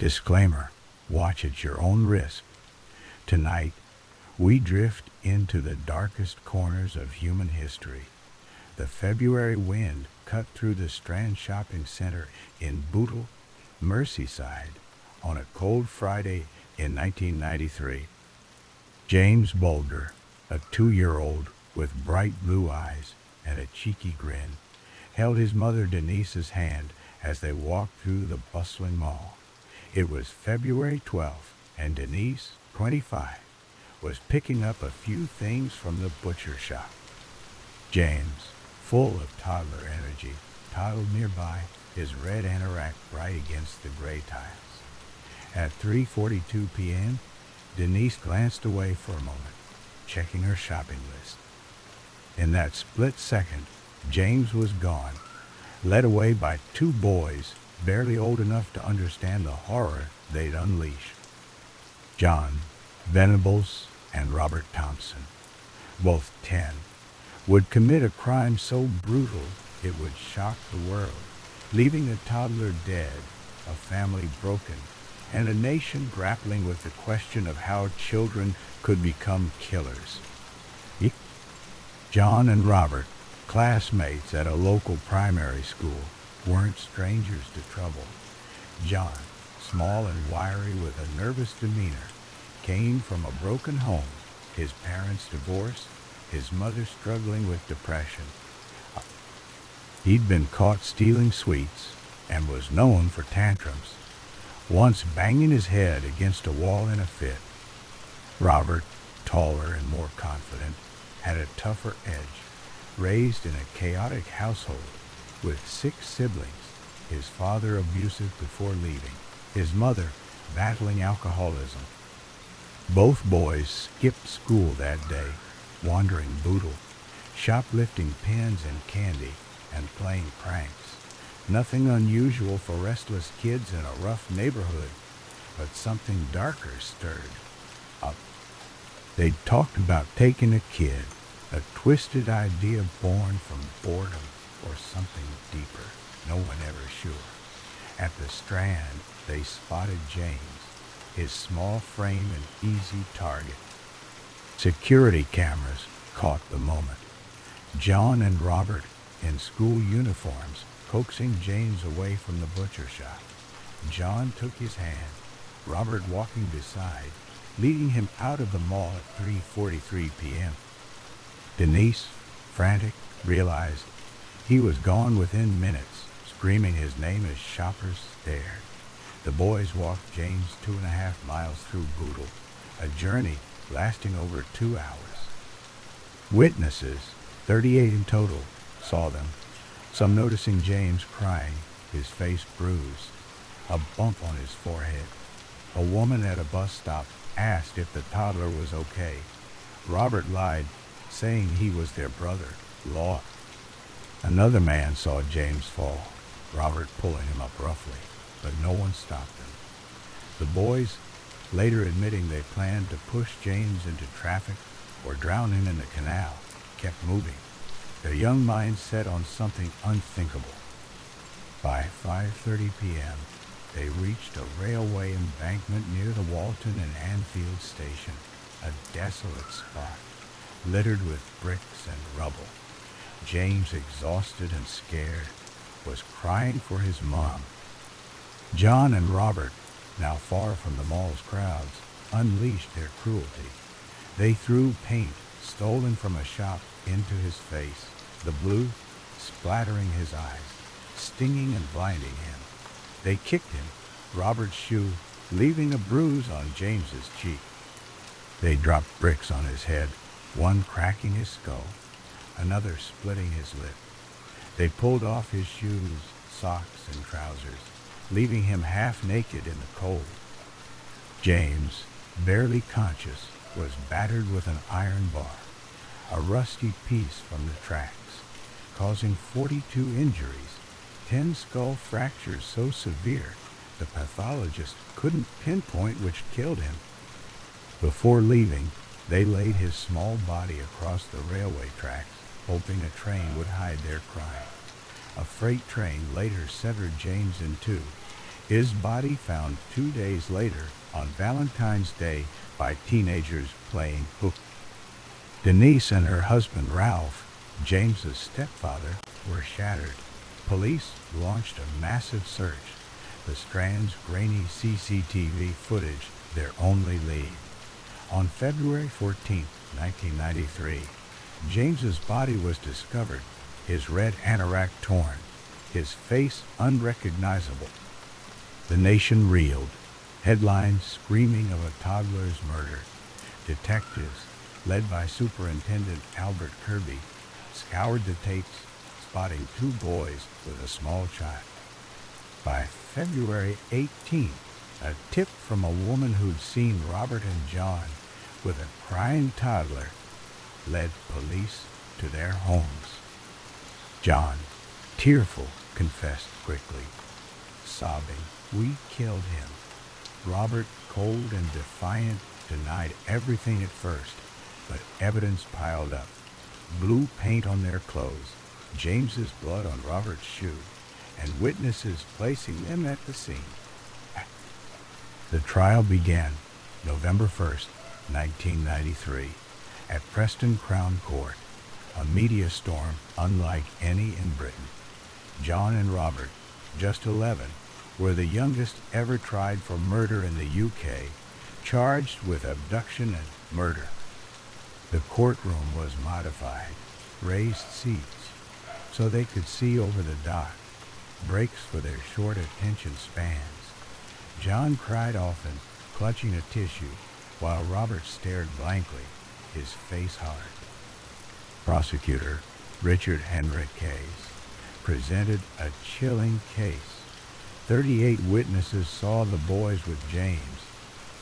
Disclaimer, watch at your own risk. Tonight, we drift into the darkest corners of human history. The February wind cut through the Strand Shopping Center in Bootle, Merseyside, on a cold Friday in 1993. James Boulder, a 2-year-old with bright blue eyes and a cheeky grin, held his mother Denise's hand as they walked through the bustling mall. It was February 12th, and Denise, 25, was picking up a few things from the butcher shop. James, full of toddler energy, toddled nearby, his red anorak bright against the gray tiles. At 3:42 p.m., Denise glanced away for a moment, checking her shopping list. In that split second, James was gone, led away by two boys barely old enough to understand the horror they'd unleash. John Venables and Robert Thompson, both 10, would commit a crime so brutal it would shock the world, leaving a toddler dead, a family broken, and a nation grappling with the question of how children could become killers. John and Robert, classmates at a local primary school, weren't strangers to trouble. John, small and wiry with a nervous demeanor, came from a broken home, his parents divorced, his mother struggling with depression. He'd been caught stealing sweets and was known for tantrums, once banging his head against a wall in a fit. Robert, taller and more confident, had a tougher edge, raised in a chaotic household with 6 siblings, his father abusive before leaving, his mother battling alcoholism. Both boys skipped school that day, wandering Bootle, shoplifting pens and candy, and playing pranks. Nothing unusual for restless kids in a rough neighborhood, but something darker stirred up. They'd talked about taking a kid, a twisted idea born from boredom or something deeper, no one ever sure. At the Strand, they spotted James, his small frame an easy target. Security cameras caught the moment. John and Robert, in school uniforms, coaxing James away from the butcher shop. John took his hand, Robert walking beside, leading him out of the mall at 3:43 p.m. Denise, frantic, realized he was gone within minutes, screaming his name as shoppers stared. The boys walked James 2.5 miles through Bootle, a journey lasting over 2 hours. Witnesses, 38 in total, saw them, some noticing James crying, his face bruised, a bump on his forehead. A woman at a bus stop asked if the toddler was okay. Robert lied, saying he was their brother, Law. Another man saw James fall, Robert pulling him up roughly, but no one stopped him. The boys, later admitting they planned to push James into traffic or drown him in the canal, kept moving, their young minds set on something unthinkable. By 5:30 p.m., they reached a railway embankment near the Walton and Anfield station, a desolate spot, littered with bricks and rubble. James, exhausted and scared, was crying for his mom. John and Robert, now far from the mall's crowds, unleashed their cruelty. They threw paint stolen from a shop into his face, the blue splattering his eyes, stinging and blinding him. They kicked him, Robert's shoe, leaving a bruise on James's cheek. They dropped bricks on his head, one cracking his skull, another splitting his lip. They pulled off his shoes, socks, and trousers, leaving him half naked in the cold. James, barely conscious, was battered with an iron bar, a rusty piece from the tracks, causing 42 injuries, 10 skull fractures so severe the pathologist couldn't pinpoint which killed him. Before leaving, they laid his small body across the railway tracks, hoping a train would hide their crime. A freight train later severed James in two, His body found 2 days later on Valentine's Day by teenagers playing hook. Denise and her husband Ralph, James's stepfather, were shattered. Police launched a massive search. The Strand's grainy CCTV footage their only lead. On February 14, 1993, James's body was discovered, his red anorak torn, his face unrecognizable. The nation reeled, headlines screaming of a toddler's murder. Detectives, led by Superintendent Albert Kirby, scoured the tapes, spotting 2 boys with a small child. By February 18, a tip from a woman who'd seen Robert and John with a crying toddler led police to their homes. John, tearful, confessed quickly, sobbing, "We killed him." Robert, cold and defiant, denied everything at first, but evidence piled up. Blue paint on their clothes, James's blood on Robert's shoe, and witnesses placing them at the scene. The trial began November 1st, 1993, at Preston Crown Court, a media storm unlike any in Britain. John and Robert, just 11, were the youngest ever tried for murder in the UK, charged with abduction and murder. The courtroom was modified, raised seats, so they could see over the dock, breaks for their short attention spans. John cried often, clutching a tissue, while Robert stared blankly, his face hard. Prosecutor Richard Henrik Case presented a chilling case. 38 witnesses saw the boys with James.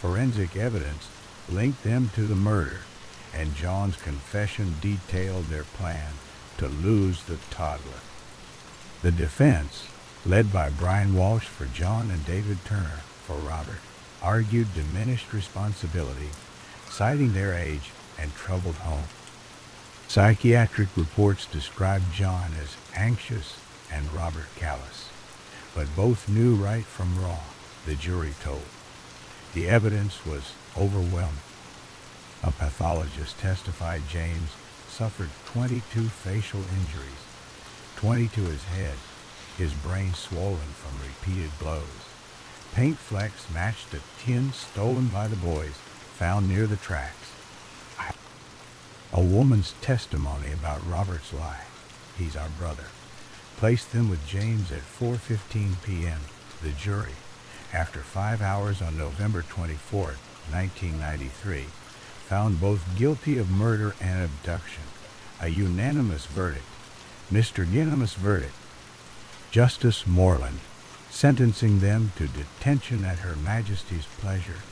Forensic evidence linked them to the murder, and John's confession detailed their plan to lose the toddler. The defense, led by Brian Walsh for John and David Turner for Robert, argued diminished responsibility, citing their age and troubled home. Psychiatric reports described John as anxious and Robert callous, but both knew right from wrong, the jury told. The evidence was overwhelming. A pathologist testified James suffered 22 facial injuries, 20 to his head, his brain swollen from repeated blows. Paint flecks matched the tin stolen by the boys found near the tracks. A woman's testimony about Robert's lie, "He's our brother," placed them with James at 4:15 p.m. The jury, after 5 hours on November 24, 1993, found both guilty of murder and abduction. A unanimous verdict. Mr. Unanimous verdict. Justice Moreland, sentencing them to detention at Her Majesty's pleasure,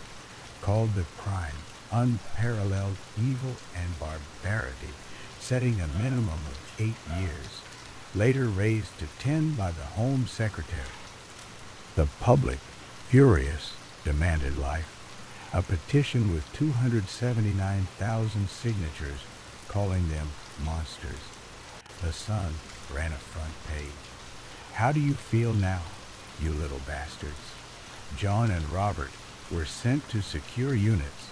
called the crime unparalleled evil and barbarity, setting a minimum of 8 years, later raised to 10 by the Home Secretary. The public, furious, demanded life. A petition with 279,000 signatures calling them monsters. The Sun ran a front page. "How do you feel now, you little bastards?" John and Robert were sent to secure units.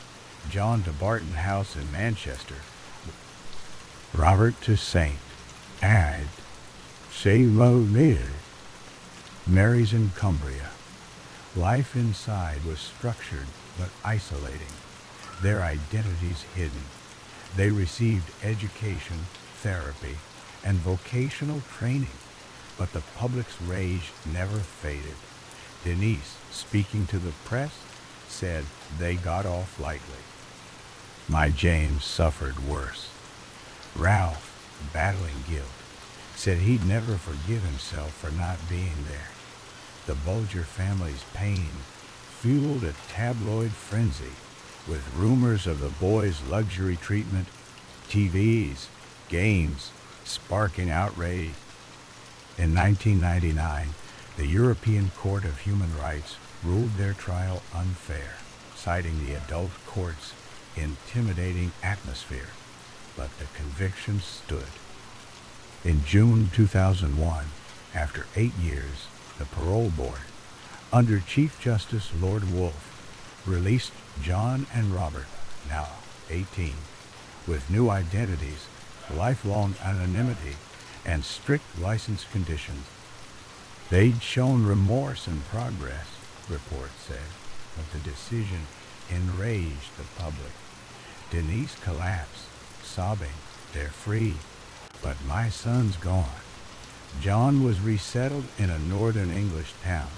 John to Barton House in Manchester, Robert to St. Ad, Mary's in Cumbria. Life inside was structured but isolating, their identities hidden. They received education, therapy, and vocational training, but the public's rage never faded. Denise, speaking to the press, said they got off lightly. My James suffered worse. Ralph, battling guilt, said he'd never forgive himself for not being there. The Bulger family's pain fueled a tabloid frenzy, with rumors of the boys' luxury treatment, TVs, games, sparking outrage. In 1999, the European Court of Human Rights ruled their trial unfair, citing the adult court's intimidating atmosphere, but the conviction stood. In June 2001, after 8 years, the parole board, under Chief Justice Lord Wolfe, released John and Robert, now 18, with new identities, lifelong anonymity, and strict license conditions. They'd shown remorse and progress, reports said, but the decision enraged the public. Denise collapsed, sobbing, "They're free, but my son's gone." John was resettled in a northern English town.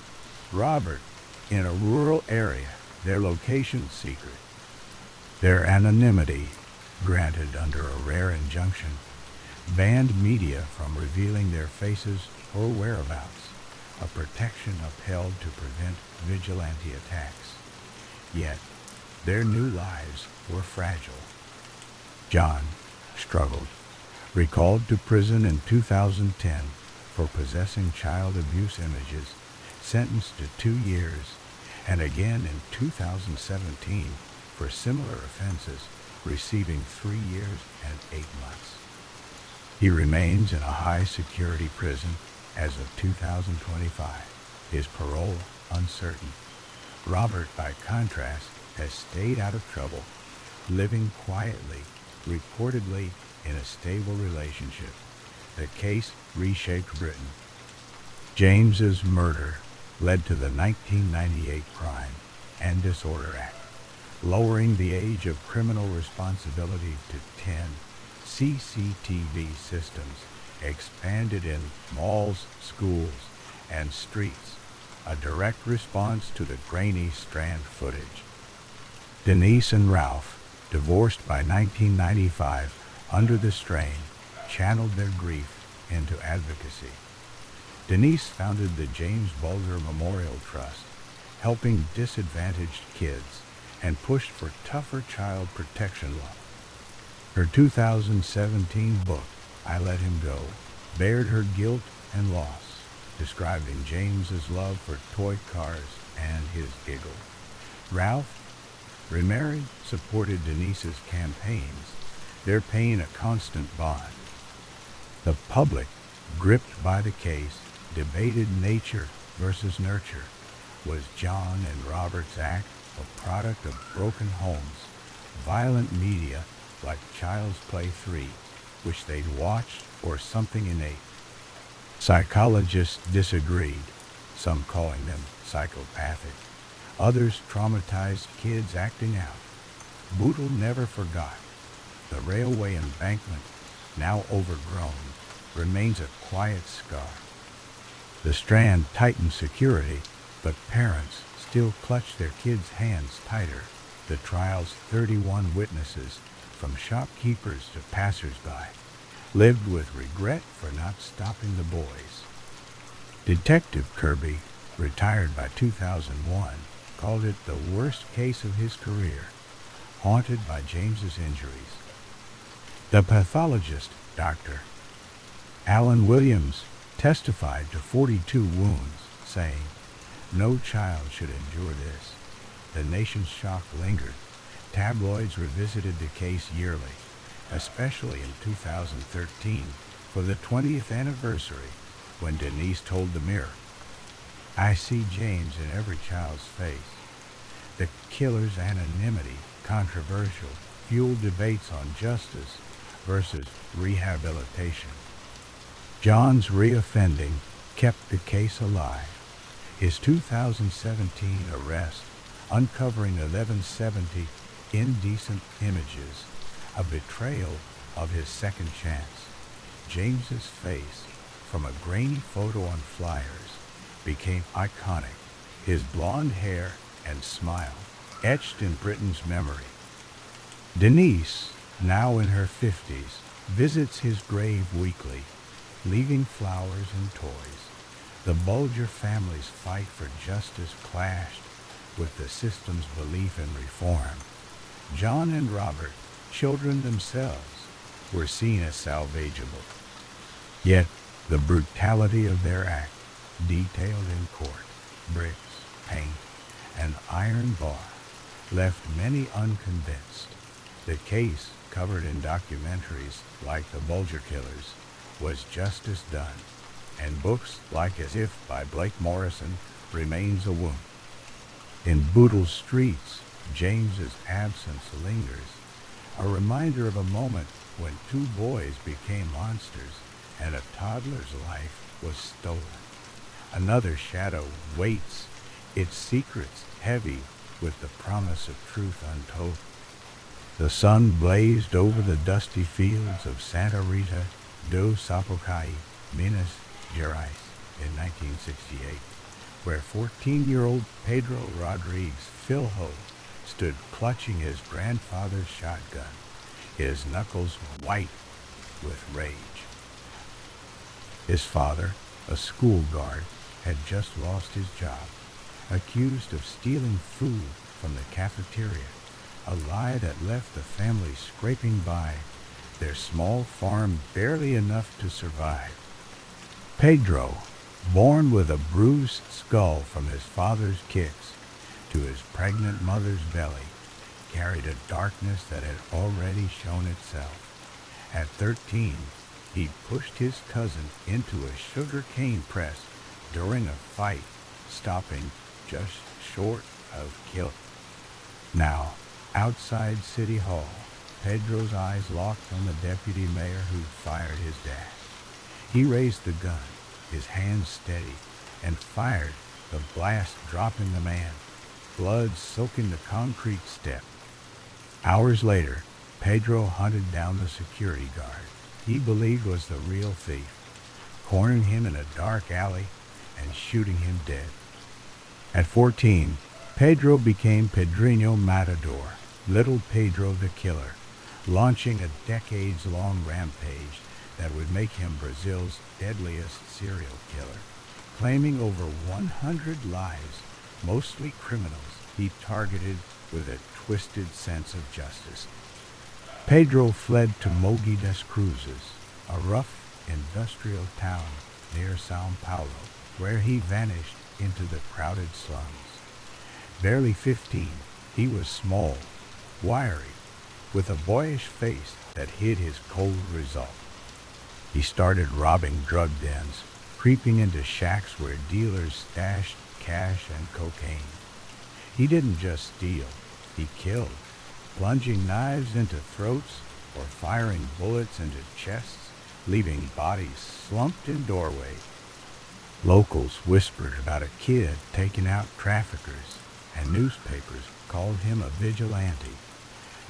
Robert, in a rural area, their location secret. Their anonymity, granted under a rare injunction, banned media from revealing their faces or whereabouts, a protection upheld to prevent vigilante attacks. Yet, their new lives were fragile. John struggled, recalled to prison in 2010 for possessing child abuse images, sentenced to 2 years, and again in 2017 for similar offenses, receiving 3 years and 8 months. He remains in a high-security prison as of 2025, his parole uncertain. Robert, by contrast, has stayed out of trouble, living quietly, reportedly in a stable relationship. The case reshaped Britain. James's murder led to the 1998 Crime and Disorder Act, lowering the age of criminal responsibility to 10. CCTV systems expanded in malls, schools, and streets, a direct response to the grainy Strand footage. Denise and Ralph, divorced by 1995 under the strain, channeled their grief into advocacy. Denise founded the James Bulger Memorial Trust, helping disadvantaged kids, and pushed for tougher child protection law. Her 2017 book, I Let Him Go, bared her guilt and loss, describing James's love for toy cars and his giggle. Ralph, remarried, supported Denise's campaigns, their pain a constant bond. The public, gripped by the case, debated nature versus nurture. Was John and Robert's act a product of broken homes, violent media like Child's Play 3, which they'd watched, or something innate? Psychologists disagreed, some calling them psychopathic, others traumatized kids acting out. Bootle never forgot. The railway embankment, now overgrown, remains a quiet scar. The Strand tightened security, but parents still clutch their kids' hands tighter. The trial's 31 witnesses, from shopkeepers to passersby, lived with regret for not stopping the boys. Detective Kirby, retired by 2001, called it the worst case of his career, haunted by James's injuries. The pathologist, Dr. Alan Williams, testified to 42 wounds, saying, "No child should endure this." The nation's shock lingered. Tabloids revisited the case yearly, especially in 2013 for the 20th anniversary, when Denise told the Mirror, "I see James in every child's face." The killer's anonymity, controversial, fueled debates on justice versus rehabilitation. John's reoffending kept the case alive. His 2017 arrest, uncovering 1170 indecent images, a betrayal of his second chance. James's face, from a grainy photo on flyers, became iconic, his blonde hair and smile etched in Britain's memory. Denise, now in her 50s, visits his grave weekly, leaving flowers and toys. The Bulger family's fight for justice clashed with the system's belief in reform. John and Robert, children themselves, were seen as salvageable. Yet the brutality of their act, detailed in court, bricks, paint, and iron bar, left many unconvinced. The case, covered in documentaries like The Bulger Killers, was justice done, and books like As If by Blake Morrison remains a wound. In Boodle streets, James's absence lingers, a reminder of a moment when two boys became monsters and a toddler's life was stolen. Another shadow waits, its secrets heavy with the promise of truth untold. The sun blazed over the dusty fields of Santa Rita do Sapucaí, Minas Gerais, in 1968, where 14-year-old Pedro Rodriguez Filho stood clutching his grandfather's shotgun, his knuckles white with rage. His father, a school guard, had just lost his job, accused of stealing food from the cafeteria, a lie that left the family scraping by, their small farm barely enough to survive. Pedro, born with a bruised skull from his father's kicks to his pregnant mother's belly, carried a darkness that had already shown itself. At 13, he pushed his cousin into a sugar cane press during a fight, stopping just short of killing. Now, outside City Hall, Pedro's eyes locked on the deputy mayor who fired his dad. He raised the gun, his hands steady, and fired, the blast dropping the man, blood soaking the concrete step. Hours later, Pedro hunted down the security guard he believed was the real thief, cornering him in a dark alley and shooting him dead. At 14, Pedro became Pedrinho Matador, Little Pedro the Killer, launching a decades-long rampage that would make him Brazil's deadliest serial killer, claiming over 100 lives, mostly criminals he targeted with a twisted sense of justice. Pedro fled to Mogi das Cruzes, a rough industrial town near São Paulo, where he vanished into the crowded slums. Barely 15, he was small, wiry, with a boyish face that hid his cold resolve. He started robbing drug dens, creeping into shacks where dealers stashed cash and cocaine. He didn't just steal, he killed, plunging knives into throats or firing bullets into chests, leaving bodies slumped in doorways. Locals whispered about a kid taking out traffickers, and newspapers called him a vigilante,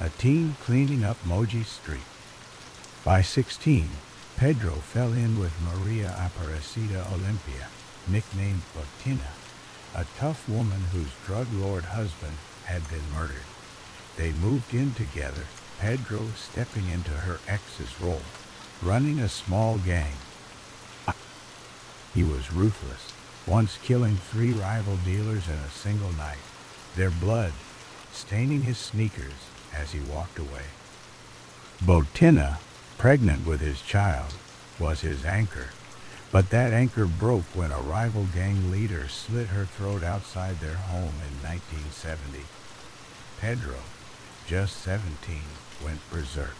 a teen cleaning up Mogi Street. By 16, Pedro fell in with Maria Aparecida Olympia, nicknamed Botina, a tough woman whose drug lord husband had been murdered. They moved in together, Pedro stepping into her ex's role, running a small gang. He was ruthless, once killing 3 rival dealers in a single night, their blood staining his sneakers as he walked away. Botina, pregnant with his child, was his anchor, but that anchor broke when a rival gang leader slit her throat outside their home in 1970. Pedro, just 17, went berserk.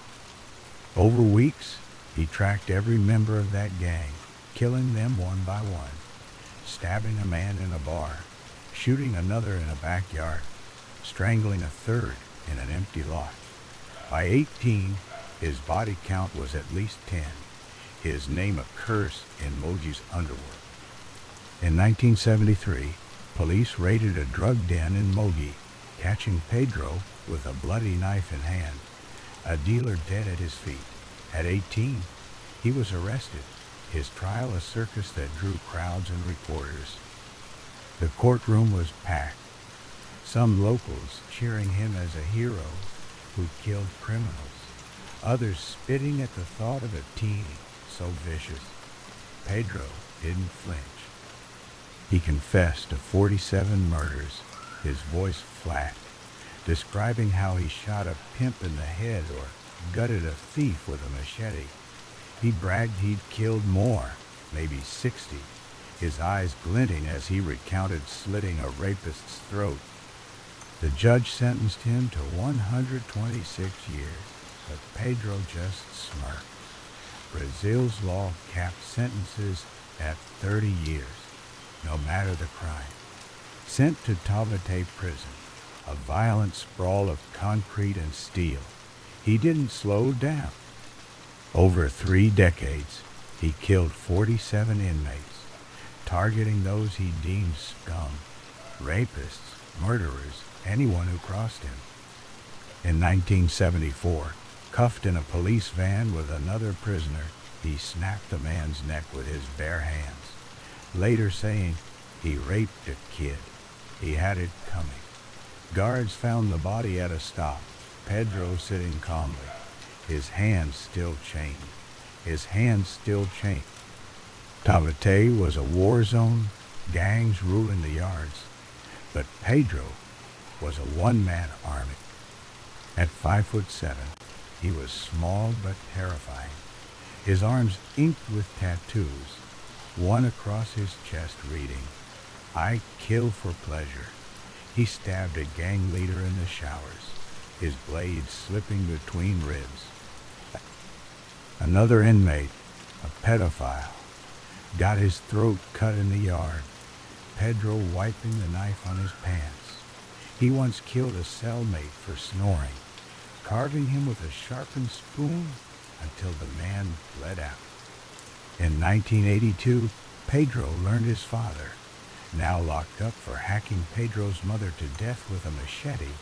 Over weeks, he tracked every member of that gang, killing them one by one, stabbing a man in a bar, shooting another in a backyard, strangling a third in an empty lot. By 18, his body count was at least 10, his name a curse in Mogi's underworld. In 1973, police raided a drug den in Mogi, catching Pedro with a bloody knife in hand, a dealer dead at his feet. At 18, he was arrested, his trial a circus that drew crowds and reporters. The courtroom was packed, some locals cheering him as a hero who killed criminals, others spitting at the thought of a teen so vicious. Pedro didn't flinch. He confessed to 47 murders, his voice flat, describing how he shot a pimp in the head or gutted a thief with a machete. He bragged he'd killed more, maybe 60, his eyes glinting as he recounted slitting a rapist's throat. The judge sentenced him to 126 years, but Pedro just smirked. Brazil's law capped sentences at 30 years, no matter the crime. Sent to Tavate Prison, a violent sprawl of concrete and steel, he didn't slow down. Over 3 decades, he killed 47 inmates, targeting those he deemed scum, rapists, murderers, anyone who crossed him. In 1974, cuffed in a police van with another prisoner, he snapped the man's neck with his bare hands, later saying he raped a kid. He had it coming. Guards found the body at a stop, Pedro sitting calmly, his hands still chained. Tavate was a war zone, gangs ruling the yards, but Pedro was a one-man army. At 5'7", he was small but terrifying, his arms inked with tattoos, one across his chest reading, "I kill for pleasure." He stabbed a gang leader in the showers, his blade slipping between ribs. Another inmate, a pedophile, got his throat cut in the yard, Pedro wiping the knife on his pants. He once killed a cellmate for snoring, carving him with a sharpened spoon until the man bled out. In 1982, Pedro learned his father, now locked up for hacking Pedro's mother to death with a machete,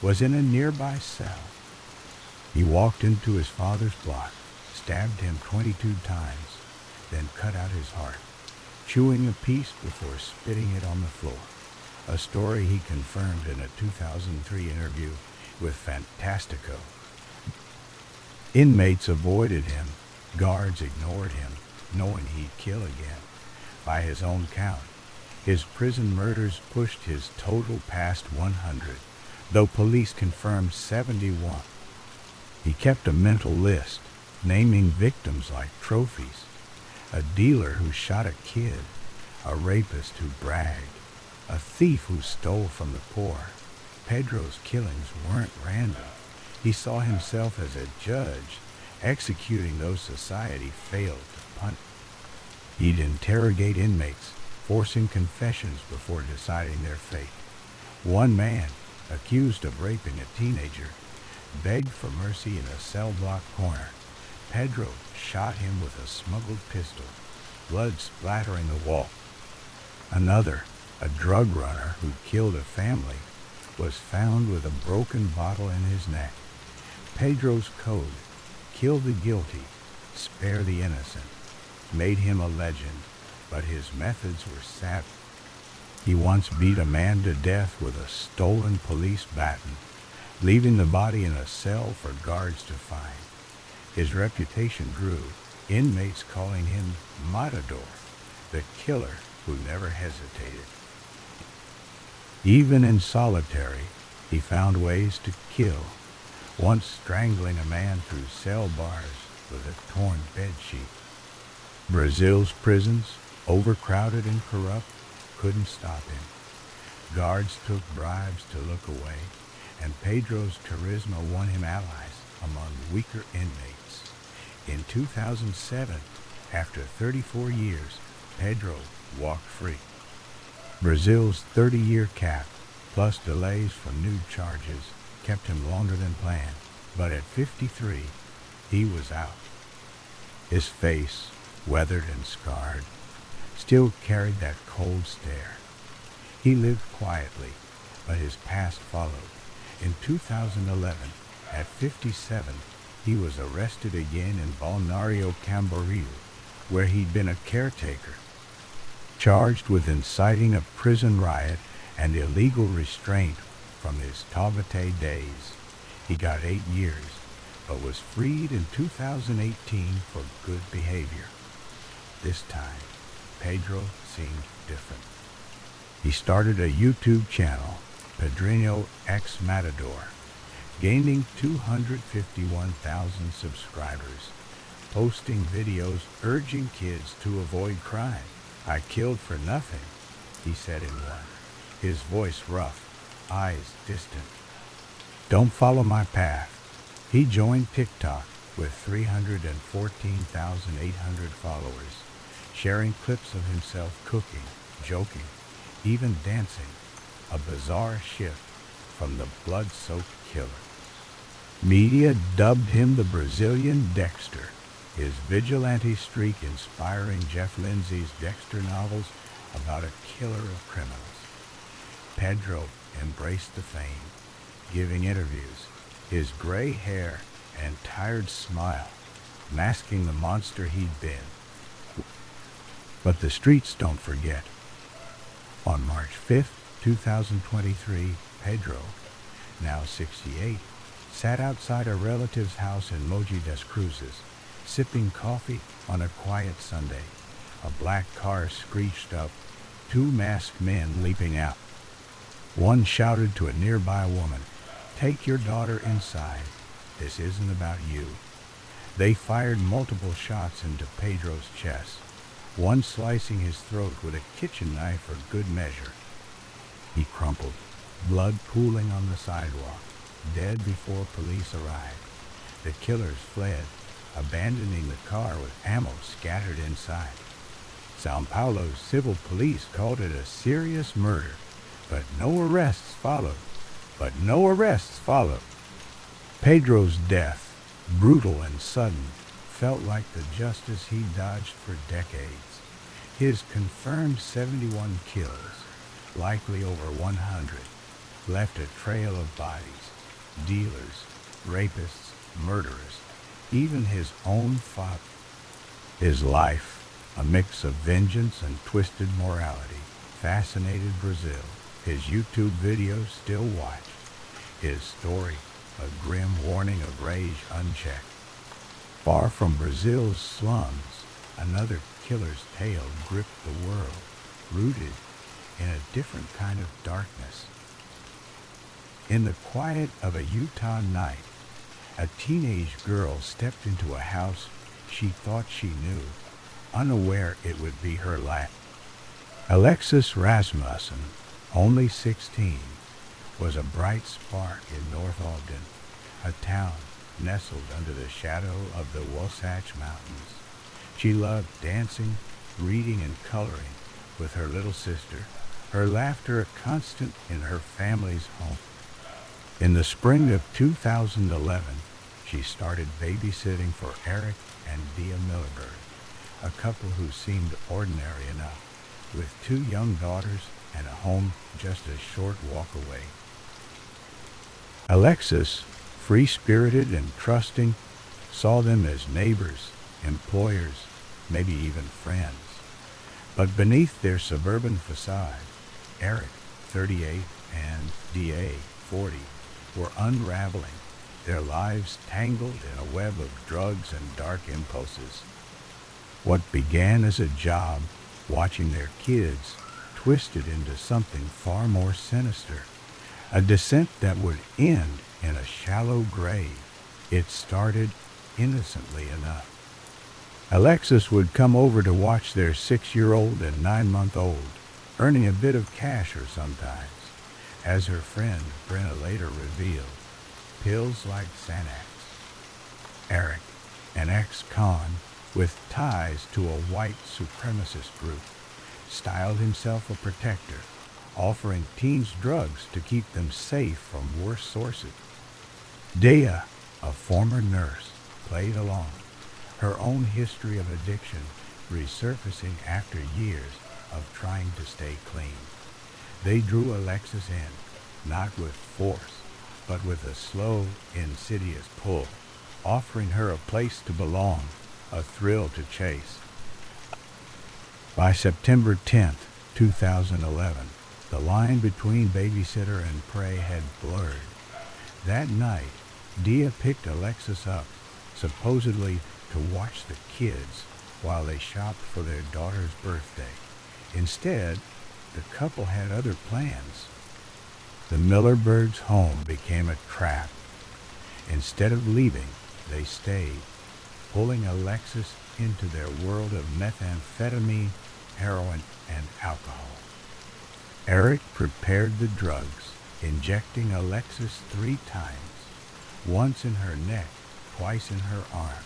was in a nearby cell. He walked into his father's block, stabbed him 22 times, then cut out his heart, chewing a piece before spitting it on the floor, a story he confirmed in a 2003 interview with Fantastico. Inmates avoided him, guards ignored him, knowing he'd kill again. By his own count, his prison murders pushed his total past 100, though police confirmed 71. He kept a mental list, naming victims like trophies: a dealer who shot a kid, a rapist who bragged, a thief who stole from the poor. Pedro's killings weren't random. He saw himself as a judge, executing those society failed to punish. He'd interrogate inmates, forcing confessions before deciding their fate. One man, accused of raping a teenager, begged for mercy in a cell block corner. Pedro shot him with a smuggled pistol, blood splattering the wall. Another, a drug runner who killed a family, was found with a broken bottle in his neck. Pedro's code: kill the guilty, spare the innocent, made him a legend, but his methods were savage. He once beat a man to death with a stolen police baton, leaving the body in a cell for guards to find. His reputation grew, inmates calling him Matador, the killer who never hesitated. Even in solitary, he found ways to kill, once strangling a man through cell bars with a torn bedsheet. Brazil's prisons, overcrowded and corrupt, couldn't stop him. Guards took bribes to look away, and Pedro's charisma won him allies among weaker inmates. In 2007, after 34 years, Pedro walked free. Brazil's 30-year cap, plus delays from new charges, kept him longer than planned, but at 53, he was out. His face, weathered and scarred, still carried that cold stare. He lived quietly, but his past followed. In 2011, at 57, he was arrested again in Balneario Camboriú, where he'd been a caretaker, charged with inciting a prison riot and illegal restraint from his Tavate days. He got 8 years, but was freed in 2018 for good behavior. This time, Pedro seemed different. He started a YouTube channel, Pedrinho X Matador, gaining 251,000 subscribers, posting videos urging kids to avoid crime. "I killed for nothing," he said in one, his voice rough, eyes distant. "Don't follow my path." He joined TikTok with 314,800 followers, sharing clips of himself cooking, joking, even dancing. a bizarre shift from the blood-soaked killer. Media dubbed him the Brazilian Dexter, his vigilante streak inspiring Jeff Lindsay's Dexter novels about a killer of criminals. Pedro embraced the fame, giving interviews, his gray hair and tired smile masking the monster he'd been. But the streets don't forget. On March 5th, 2023, Pedro, now 68, sat outside a relative's house in Mogi das Cruzes, sipping coffee on a quiet Sunday. A black car screeched up, two masked men leaping out. One shouted to a nearby woman, "Take your daughter inside. This isn't about you." They fired multiple shots into Pedro's chest, one slicing his throat with a kitchen knife for good measure. He crumpled, blood pooling on the sidewalk, dead before police arrived. The killers fled, abandoning the car with ammo scattered inside. São Paulo's civil police called it a serious murder, but no arrests followed. Pedro's death, brutal and sudden, felt like the justice he dodged for decades. His confirmed 71 kills, likely over 100, left a trail of bodies, dealers, rapists, murderers, even his own father. His life, a mix of vengeance and twisted morality, fascinated Brazil. His YouTube videos still watched. His story, a grim warning of rage unchecked. Far from Brazil's slums, another killer's tale gripped the world, rooted in a different kind of darkness. In the quiet of a Utah night, a teenage girl stepped into a house she thought she knew, unaware it would be her last. Alexis Rasmussen, only 16, was a bright spark in North Ogden, a town nestled under the shadow of the Wasatch Mountains. She loved dancing, reading, and coloring with her little sister, her laughter a constant in her family's home. In the spring of 2011, she started babysitting for Eric and Dia Millerberg, a couple who seemed ordinary enough, with two young daughters and a home just a short walk away. Alexis, free-spirited and trusting, saw them as neighbors, employers, maybe even friends. But beneath their suburban facade, Eric, 38, and Dia, 40, were unraveling, their lives tangled in a web of drugs and dark impulses. What began as a job, watching their kids, twisted into something far more sinister, a descent that would end in a shallow grave. It started innocently enough. Alexis would come over to watch their 6-year-old and 9-month-old, earning a bit of cash or sometimes. As her friend Brenna later revealed, pills like Xanax. Eric, an ex-con with ties to a white supremacist group, styled himself a protector, offering teens drugs to keep them safe from worse sources. Dia, a former nurse, played along, her own history of addiction resurfacing after years of trying to stay clean. They drew Alexis in, not with force, but with a slow, insidious pull, offering her a place to belong, a thrill to chase. By September 10th, 2011, the line between babysitter and prey had blurred. That night, Dia picked Alexis up, supposedly to watch the kids while they shopped for their daughter's birthday. Instead, the couple had other plans. The Millerbergs' home became a trap. Instead of leaving, they stayed, pulling Alexis into their world of methamphetamine, heroin, and alcohol. Eric prepared the drugs, injecting Alexis 3 times, once in her neck, twice in her arm,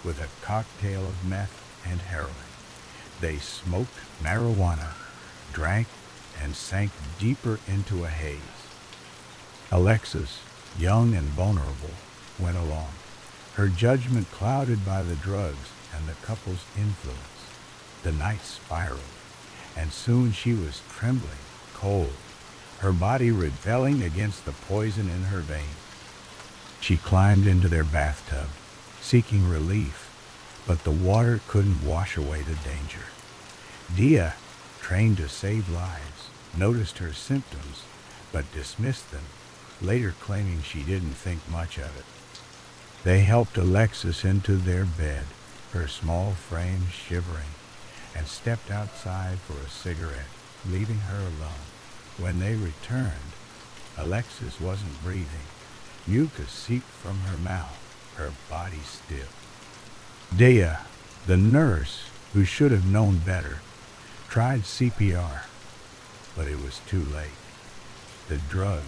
with a cocktail of meth and heroin. They smoked marijuana, drank and sank deeper into a haze. Alexis, young and vulnerable, went along, her judgment clouded by the drugs and the couple's influence. The night spiraled, and soon she was trembling, cold, her body rebelling against the poison in her veins. She climbed into their bathtub, seeking relief, but the water couldn't wash away the danger. Dia, trained to save lives, noticed her symptoms, but dismissed them, later claiming she didn't think much of it. They helped Alexis into their bed, her small frame shivering, and stepped outside for a cigarette, leaving her alone. When they returned, Alexis wasn't breathing. Mucus seeped from her mouth, her body still. Dia, the nurse, who should have known better, tried CPR, but it was too late. The drugs,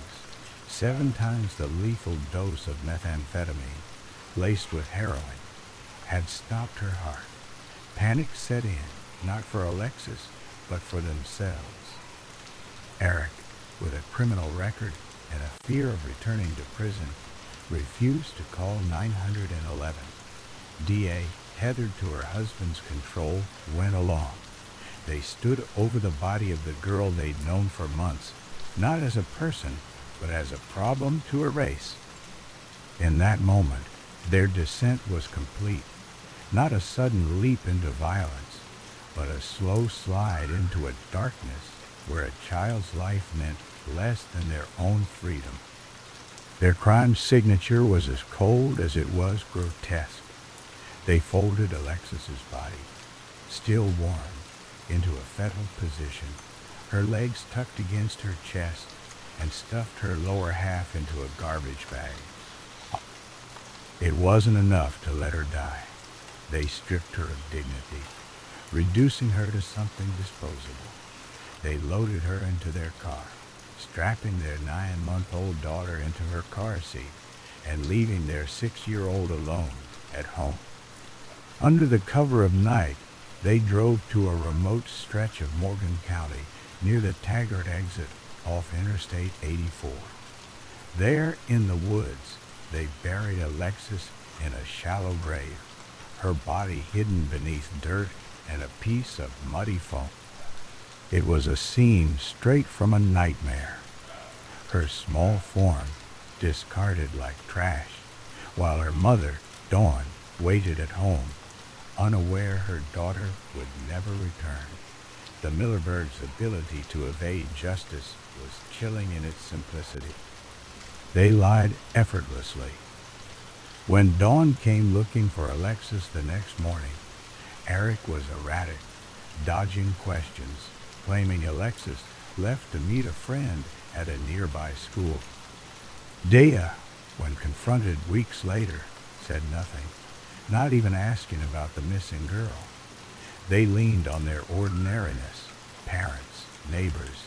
7 times the lethal dose of methamphetamine, laced with heroin, had stopped her heart. Panic set in, not for Alexis, but for themselves. Eric, with a criminal record and a fear of returning to prison, refused to call 911. D.A., tethered to her husband's control, went along. They stood over the body of the girl they'd known for months, not as a person, but as a problem to erase. In that moment, their descent was complete. Not a sudden leap into violence, but a slow slide into a darkness where a child's life meant less than their own freedom. Their crime signature was as cold as it was grotesque. They folded Alexis's body, still warm, into a fetal position, her legs tucked against her chest, and stuffed her lower half into a garbage bag. It wasn't enough to let her die. They stripped her of dignity, reducing her to something disposable. They loaded her into their car, strapping their 9-month-old daughter into her car seat and leaving their 6-year-old alone at home. Under the cover of night, they drove to a remote stretch of Morgan County near the Taggart exit off Interstate 84. There in the woods, they buried Alexis in a shallow grave, her body hidden beneath dirt and a piece of muddy foam. It was a scene straight from a nightmare. Her small form discarded like trash, while her mother, Dawn, waited at home, unaware her daughter would never return. The Millerbergs' ability to evade justice was chilling in its simplicity. They lied effortlessly. When Dawn came looking for Alexis the next morning, Eric was erratic, dodging questions, claiming Alexis left to meet a friend at a nearby school. Dia, when confronted weeks later, said nothing, not even asking about the missing girl. They leaned on their ordinariness, parents, neighbors,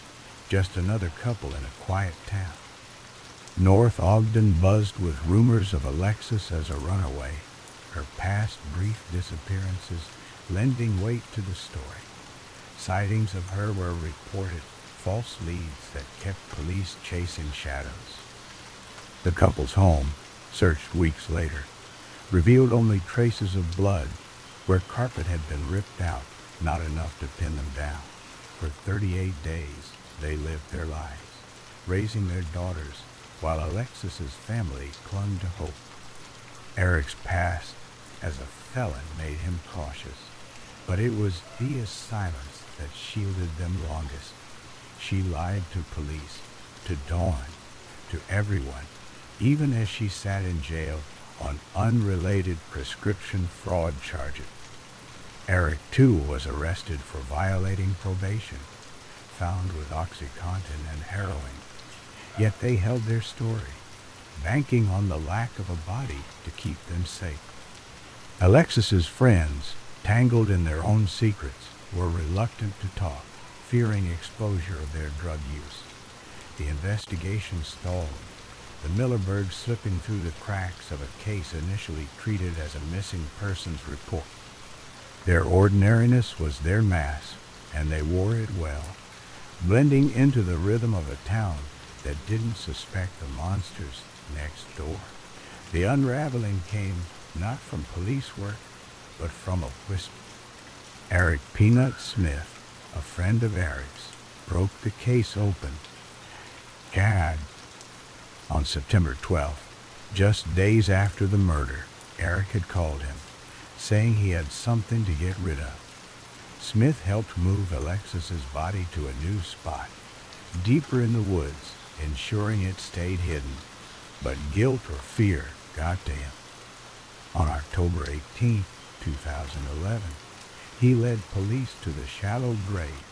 just another couple in a quiet town. North Ogden buzzed with rumors of Alexis as a runaway, her past brief disappearances lending weight to the story. Sightings of her were reported, false leads that kept police chasing shadows. The couple's home, searched weeks later, revealed only traces of blood, where carpet had been ripped out, not enough to pin them down. For 38 days, they lived their lives, raising their daughters, while Alexis's family clung to hope. Eric's past as a felon made him cautious, but it was Dia's silence that shielded them longest. She lied to police, to Dawn, to everyone, even as she sat in jail on unrelated prescription fraud charges. Eric, too, was arrested for violating probation, found with OxyContin and heroin. Yet they held their story, banking on the lack of a body to keep them safe. Alexis's friends, tangled in their own secrets, were reluctant to talk, fearing exposure of their drug use. The investigation stalled, the Millerbergs slipping through the cracks of a case initially treated as a missing persons report. Their ordinariness was their mask, and they wore it well. blending into the rhythm of a town that didn't suspect the monsters next door. The unraveling came not from police work, but from a whisper. Eric Peanut Smith, a friend of Eric's, broke the case open. God, on September 12th, just days after the murder, Eric had called him, saying he had something to get rid of. Smith helped move Alexis's body to a new spot, deeper in the woods, ensuring it stayed hidden. But guilt or fear got to him. On October 18, 2011, he led police to the shallow grave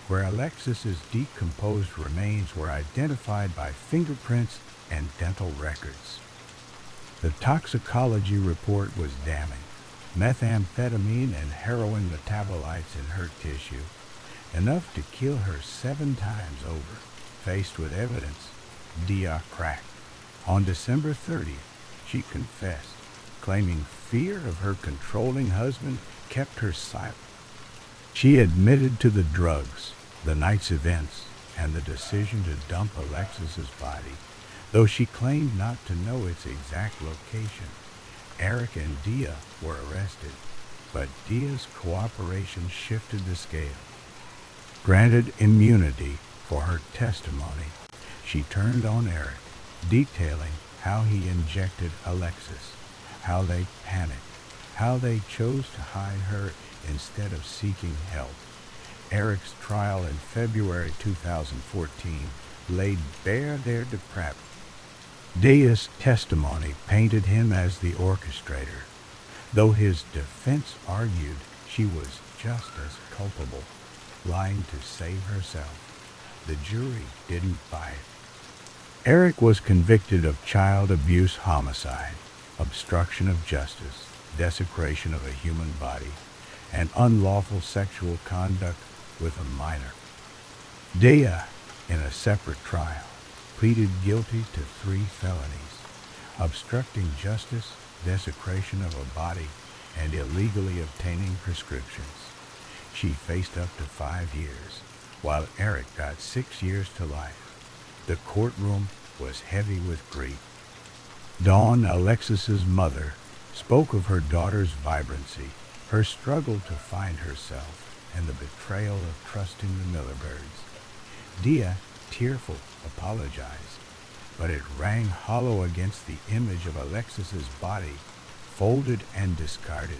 where Alexis's decomposed remains were identified by fingerprints and dental records. The toxicology report was damning. Methamphetamine and heroin metabolites in her tissue, enough to kill her 7 times over. Faced with evidence, Dia cracked. On December 30th, she confessed, claiming fear of her controlling husband kept her silent. She admitted to the drugs, the night's events, and the decision to dump Alexis's body, though she claimed not to know its exact location. Eric and Dia were arrested, but Dia's cooperation shifted the scale. Granted immunity for her testimony, she turned on Eric, detailing how he injected Alexis, how they panicked, how they chose to hide her instead of seeking help. Eric's trial in February 2014 laid bare their depravity. Dia's testimony painted him as the orchestrator, though his defense argued she was just as culpable, lying to save herself. The jury didn't buy it. Eric was convicted of child abuse homicide, obstruction of justice, desecration of a human body, and unlawful sexual conduct with a minor. Dia, in a separate trial, pleaded guilty to 3 felonies: obstructing justice, desecration of a body, and illegally obtaining prescriptions. She faced up to 5 years, while Eric got 6 years to life. The courtroom was heavy with grief. Dawn, Alexis's mother, spoke of her daughter's vibrancy, her struggle to find herself, and the betrayal of trusting the Millibirds. Dia, tearful, apologized, but it rang hollow against the image of Alexis's body, folded and discarded.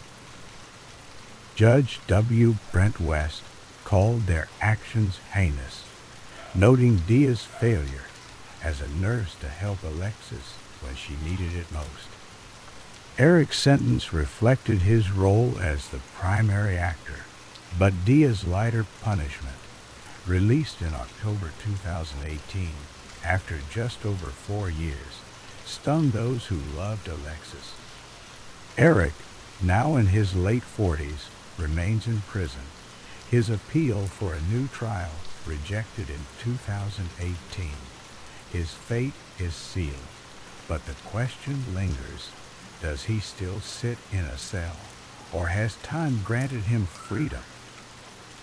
Judge W. Brent West called their actions heinous, noting Dia's failure as a nurse to help Alexis when she needed it most. Eric's sentence reflected his role as the primary actor, but Dia's lighter punishment, released in October 2018 after just over 4 years, stung those who loved Alexis. Eric, now in his late 40s, remains in prison, his appeal for a new trial rejected in 2018. His fate is sealed, but the question lingers: does he still sit in a cell, or has time granted him freedom?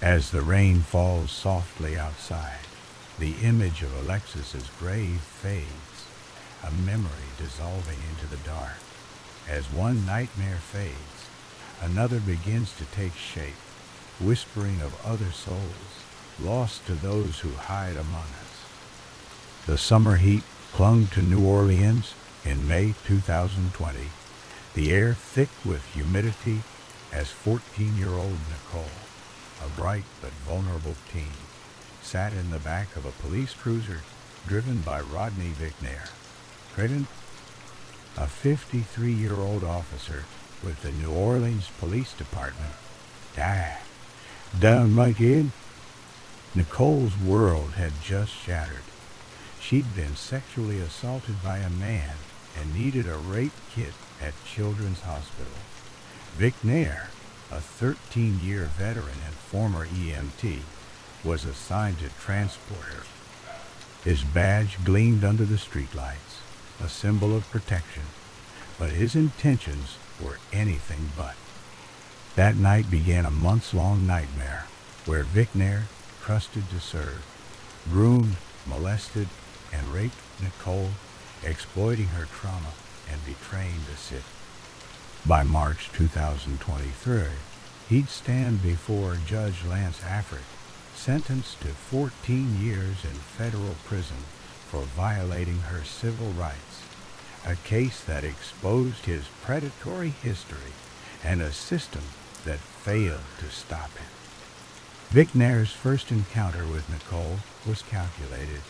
As the rain falls softly outside, the image of Alexis's grave fades, a memory dissolving into the dark. As one nightmare fades, another begins to take shape, whispering of other souls, lost to those who hide among us. The summer heat clung to New Orleans in May 2020, the air thick with humidity as 14-year-old Nicole, a bright but vulnerable teen, sat in the back of a police cruiser driven by Rodney Vicnair. Creighton, a 53-year-old officer with the New Orleans Police Department, died. Down my kid. Nicole's world had just shattered. She'd been sexually assaulted by a man and needed a rape kit at Children's Hospital. Vicnair, a 13-year veteran and former EMT, was assigned to transport her. His badge gleamed under the streetlights, a symbol of protection, but his intentions were anything but. That night began a months-long nightmare where Vicnair, trusted to serve, groomed, molested, and raped Nicole, exploiting her trauma and betraying the city. By March 2023, he'd stand before Judge Lance Afric, sentenced to 14 years in federal prison for violating her civil rights, a case that exposed his predatory history and a system that failed to stop him. Vic Nair's first encounter with Nicole was calculated.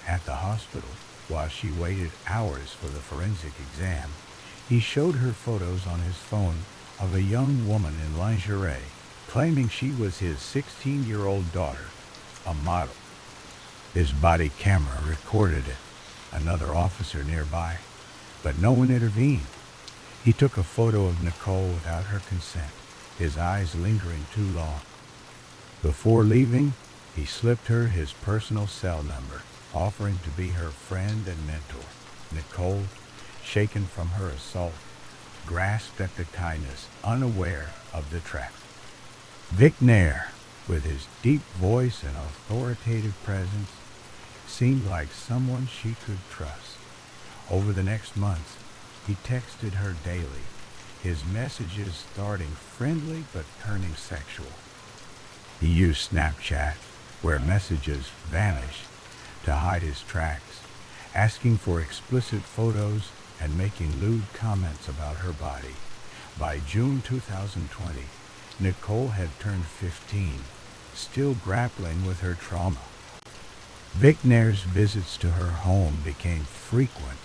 At the hospital, while she waited hours for the forensic exam, he showed her photos on his phone of a young woman in lingerie, claiming she was his 16-year-old daughter, a model. His body camera recorded it, another officer nearby, but no one intervened. He took a photo of Nicole without her consent, his eyes lingering too long. Before leaving, he slipped her his personal cell number, offering to be her friend and mentor. Nicole, shaken from her assault, grasped at the kindness, unaware of the trap. Vic Nair, with his deep voice and authoritative presence, seemed like someone she could trust. Over the next months, he texted her daily, his messages starting friendly but turning sexual. He used Snapchat, where messages vanished, to hide his tracks, asking for explicit photos and making lewd comments about her body. By June 2020, Nicole had turned 15, still grappling with her trauma. Vic Nair's visits to her home became frequent,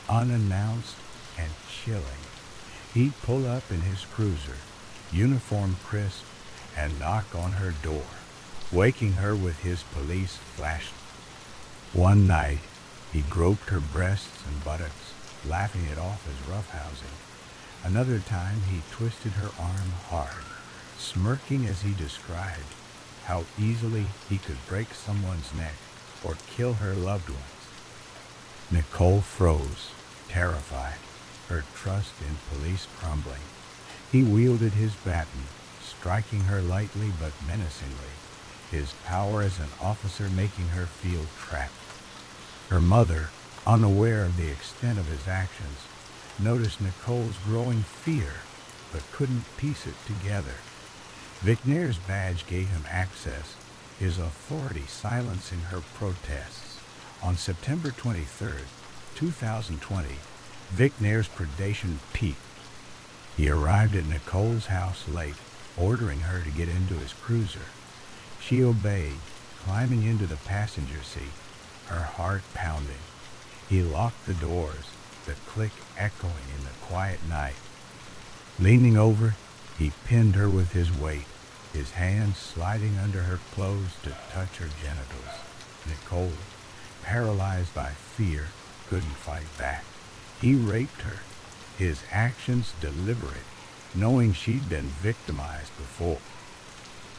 unannounced, and chilling. He'd pull up in his cruiser, uniform crisp, and knock on her door, waking her with his police flashlight. One night, he groped her breasts and buttocks, laughing it off as roughhousing. Another time, he twisted her arm hard, smirking as he described how easily he could break someone's neck or kill her loved ones. Nicole froze, terrified, her trust in police crumbling. He wielded his baton, striking her lightly but menacingly, his power as an officer making her feel trapped. Her mother, unaware of the extent of his actions, noticed Nicole's growing fear but couldn't piece it together. Vic Nair's badge gave him access, his authority silencing her protests. On September 23, 2020, Vic Nair's predation peaked. He arrived at Nicole's house late, ordering her to get into his cruiser. She obeyed, climbing into the passenger seat, her heart pounding. He locked the doors, the click echoing in the quiet night. Leaning over, he pinned her with his weight, his hands sliding under her clothes to touch her genitals. Nicole, paralyzed by fear, couldn't fight back. He raped her, his actions deliberate, knowing she'd been victimized before.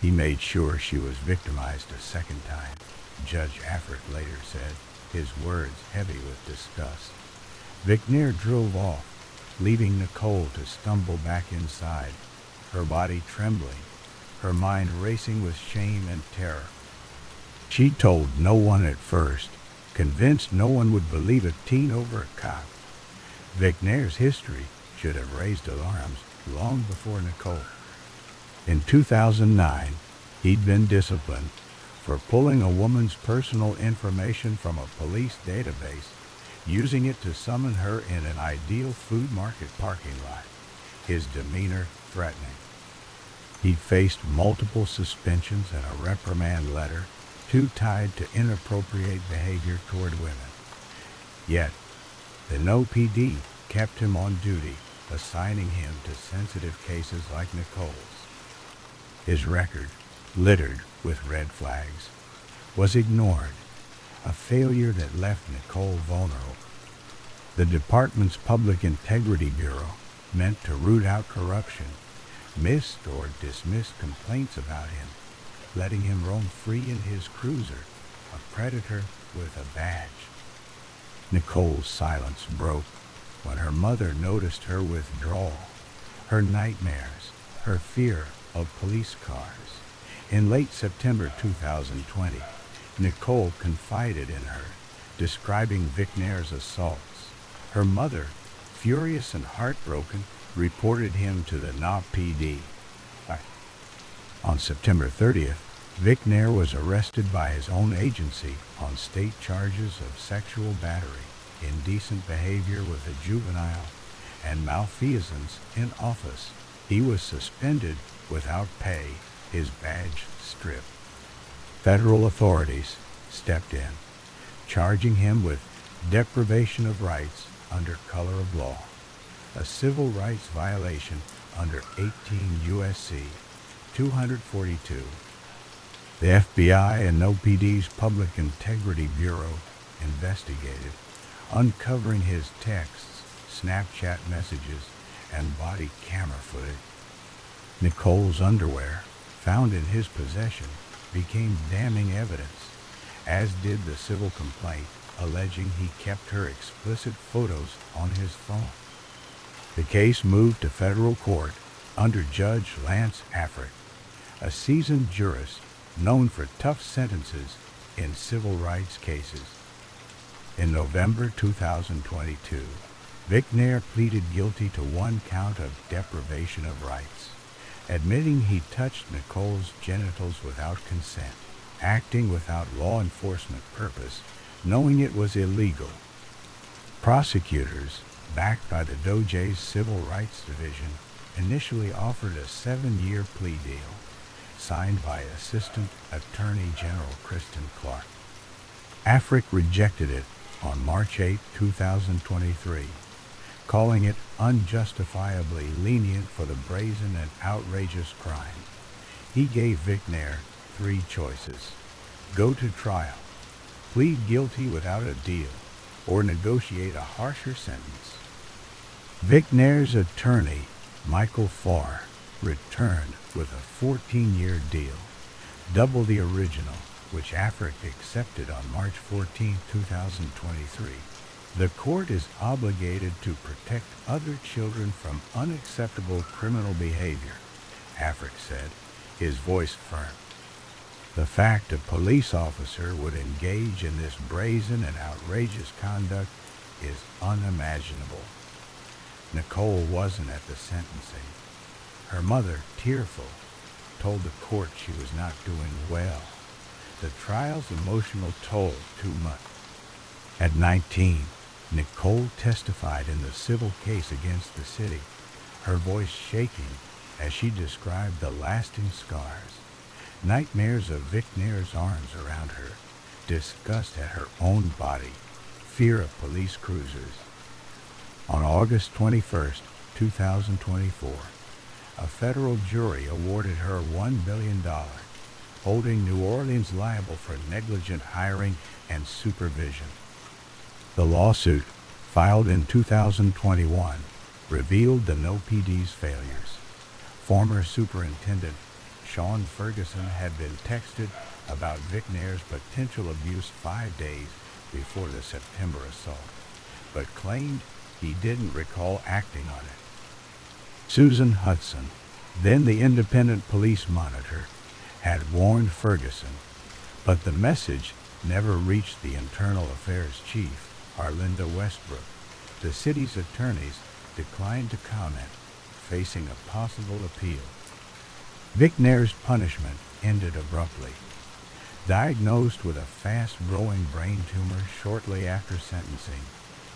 He made sure she was victimized a second time, Judge Afric later said, his words heavy with disgust. Vic Nair drove off, leaving Nicole to stumble back inside, her body trembling, her mind racing with shame and terror. She told no one at first, convinced no one would believe a teen over a cop. Vic Nair's history should have raised alarms long before Nicole. In 2009, he'd been disciplined for pulling a woman's personal information from a police database, using it to summon her in an ideal food market parking lot, his demeanor threatening. He faced multiple suspensions and a reprimand letter, two tied to inappropriate behavior toward women. Yet, the NOPD kept him on duty, assigning him to sensitive cases like Nicole's. His record, littered with red flags, was ignored, a failure that left Nicole vulnerable. The department's Public Integrity Bureau, meant to root out corruption, missed or dismissed complaints about him, letting him roam free in his cruiser, a predator with a badge. Nicole's silence broke when her mother noticed her withdrawal, her nightmares, her fear of police cars. In late September 2020, Nicole confided in her, describing Vicnair's assaults. Her mother, furious and heartbroken, reported him to the NA PD. On September 30th, Vicnair was arrested by his own agency on state charges of sexual battery, indecent behavior with a juvenile, and malfeasance in office. He was suspended without pay, his badge stripped. Federal authorities stepped in, charging him with deprivation of rights under color of law, a civil rights violation under 18 U.S.C. 242. The FBI and NOPD's Public Integrity Bureau investigated, uncovering his texts, Snapchat messages, and body camera footage. Nicole's underwear, found in his possession, became damning evidence, as did the civil complaint alleging he kept her explicit photos on his phone. The case moved to federal court under Judge Lance Afric, a seasoned jurist known for tough sentences in civil rights cases. In November 2022, Vicnair pleaded guilty to one count of deprivation of rights, admitting he touched Nicole's genitals without consent, acting without law enforcement purpose, knowing it was illegal. Prosecutors, backed by the DOJ's Civil Rights Division, initially offered a 7-year plea deal, signed by Assistant Attorney General Kristen Clark. Afric rejected it on March 8, 2023, calling it unjustifiably lenient for the brazen and outrageous crime. He gave Vicnair 3 choices: go to trial, plead guilty without a deal, or negotiate a harsher sentence. Vicnair's attorney, Michael Farr, returned with a 14-year deal, double the original, which Afric accepted on March 14, 2023. The court is obligated to protect other children from unacceptable criminal behavior, Afric said, his voice firm. The fact a police officer would engage in this brazen and outrageous conduct is unimaginable. Nicole wasn't at the sentencing. Her mother, tearful, told the court she was not doing well. The trial's emotional toll too much. At 19, Nicole testified in the civil case against the city, her voice shaking as she described the lasting scars, nightmares of Vicnair's arms around her, disgust at her own body, fear of police cruisers. On August 21, 2024, a federal jury awarded her $1 billion, holding New Orleans liable for negligent hiring and supervision. The lawsuit, filed in 2021, revealed the NOPD's failures. Former Superintendent Sean Ferguson had been texted about Vicnair's potential abuse 5 days before the September assault, but claimed he didn't recall acting on it. Susan Hudson, then the independent police monitor, had warned Ferguson, but the message never reached the Internal Affairs Chief, Arlinda Westbrook. The city's attorneys declined to comment, facing a possible appeal. Vicnair's punishment ended abruptly. Diagnosed with a fast-growing brain tumor shortly after sentencing,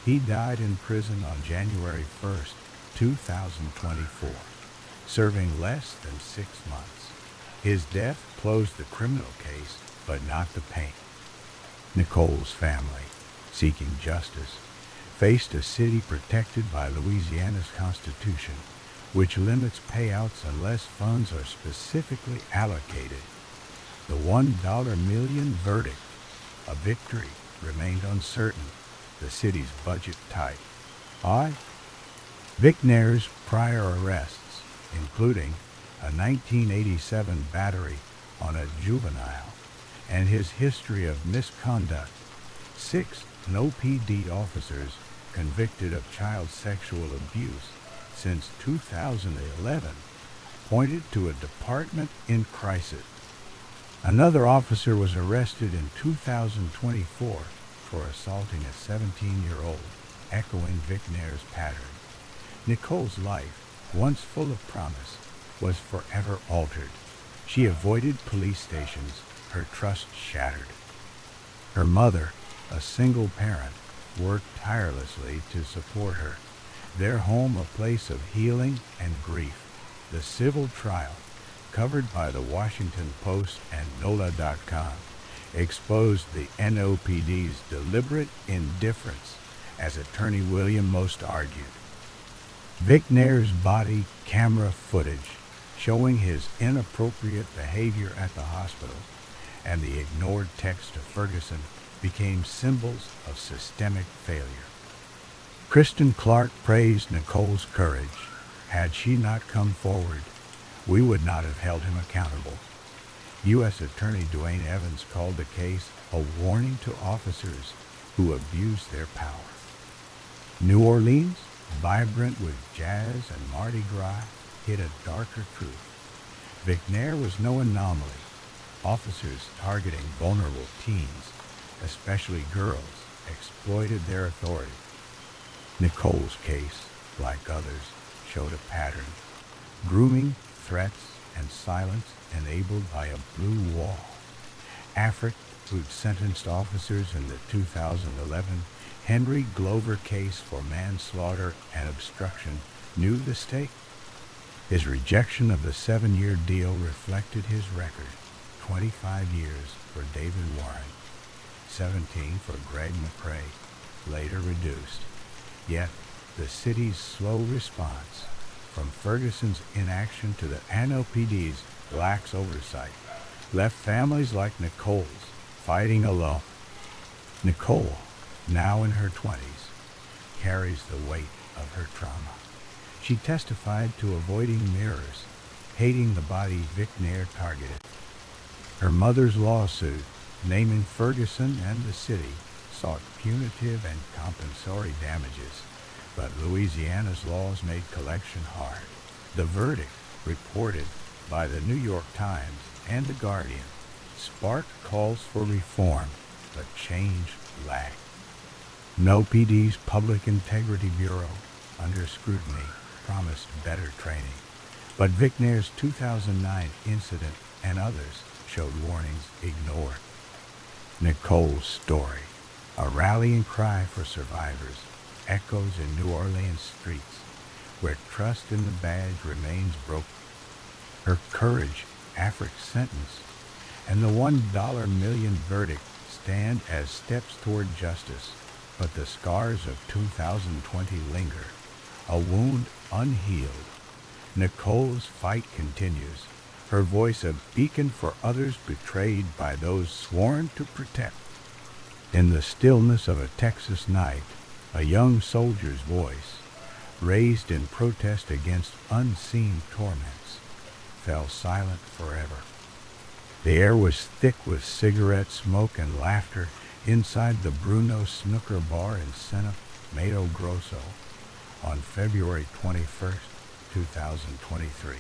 he died in prison on January 1, 2024, serving less than 6 months. His death closed the criminal case, but not the pain. Nicole's family, seeking justice, faced a city protected by Louisiana's Constitution, which limits payouts unless funds are specifically allocated. The $1 million verdict, a victory, remained uncertain, the city's budget tight. Vicnair's prior arrests, including a 1987 battery on a juvenile, and his history of misconduct, 6 NOPD officers convicted of child sexual abuse since 2011, pointed to a department in crisis. Another officer was arrested in 2024 for assaulting a 17-year-old, echoing Vic Nair's pattern. Nicole's life, once full of promise, was forever altered. She avoided police stations, her trust shattered. Her mother, a single parent, worked tirelessly to support her, their home a place of healing and grief. The civil trial, covered by the Washington Post and NOLA.com, exposed the NOPD's deliberate indifference, as attorney William Most argued. Vic Nair's body camera footage showing his inappropriate behavior at the hospital and the ignored text to Ferguson became symbols of systemic failure. Kristen Clark praised Nicole's courage. Had she not come forward, we would not have held him accountable. U.S. Attorney Dwayne Evans called the case a warning to officers who abuse their power. New Orleans, vibrant with jazz and Mardi Gras, hid a darker truth. Vic Nair was no anomaly. Officers targeting vulnerable teens, especially girls, exploited their authority. Nicole's case, like others, showed a pattern. Grooming, threats, and silence enabled by a blue wall. Afric, who'd sentenced officers in the 2011 Henry Glover case for manslaughter and obstruction, knew the stake. His rejection of the 7-year deal reflected his record: 25 years for David Warren, 17 for Greg McCrae, later reduced. Yet, the city's slow response, from Ferguson's inaction to the NOPD's lax oversight, left families like Nicole's fighting alone. Nicole, now in her 20s, carries the weight of her trauma. She testified to avoiding mirrors, hating the body Vic Nair targeted. Her mother's lawsuit, naming Ferguson and the city, sought punitive and compensatory damages, but Louisiana's laws made collection hard. The verdict, reported by the New York Times and The Guardian, sparked calls for reform, but change lagged. NOPD's Public Integrity Bureau, under scrutiny, promised better training, but Vic Nair's 2009 incident and others showed warnings ignored. Nicole's story, a rallying cry for survivors, echoes in New Orleans streets, where trust in the badge remains broken. Her courage, Afric's sentence, and the $1 million verdict stand as steps toward justice, but the scars of 2020 linger, a wound unhealed. Nicole's fight continues, her voice a beacon for others betrayed by those sworn to protect. In the stillness of a Texas night, a young soldier's voice, raised in protest against unseen torments, fell silent forever. The air was thick with cigarette smoke and laughter inside the Bruno Snooker Bar in Sena, Mato Grosso, on February 21st, 2023,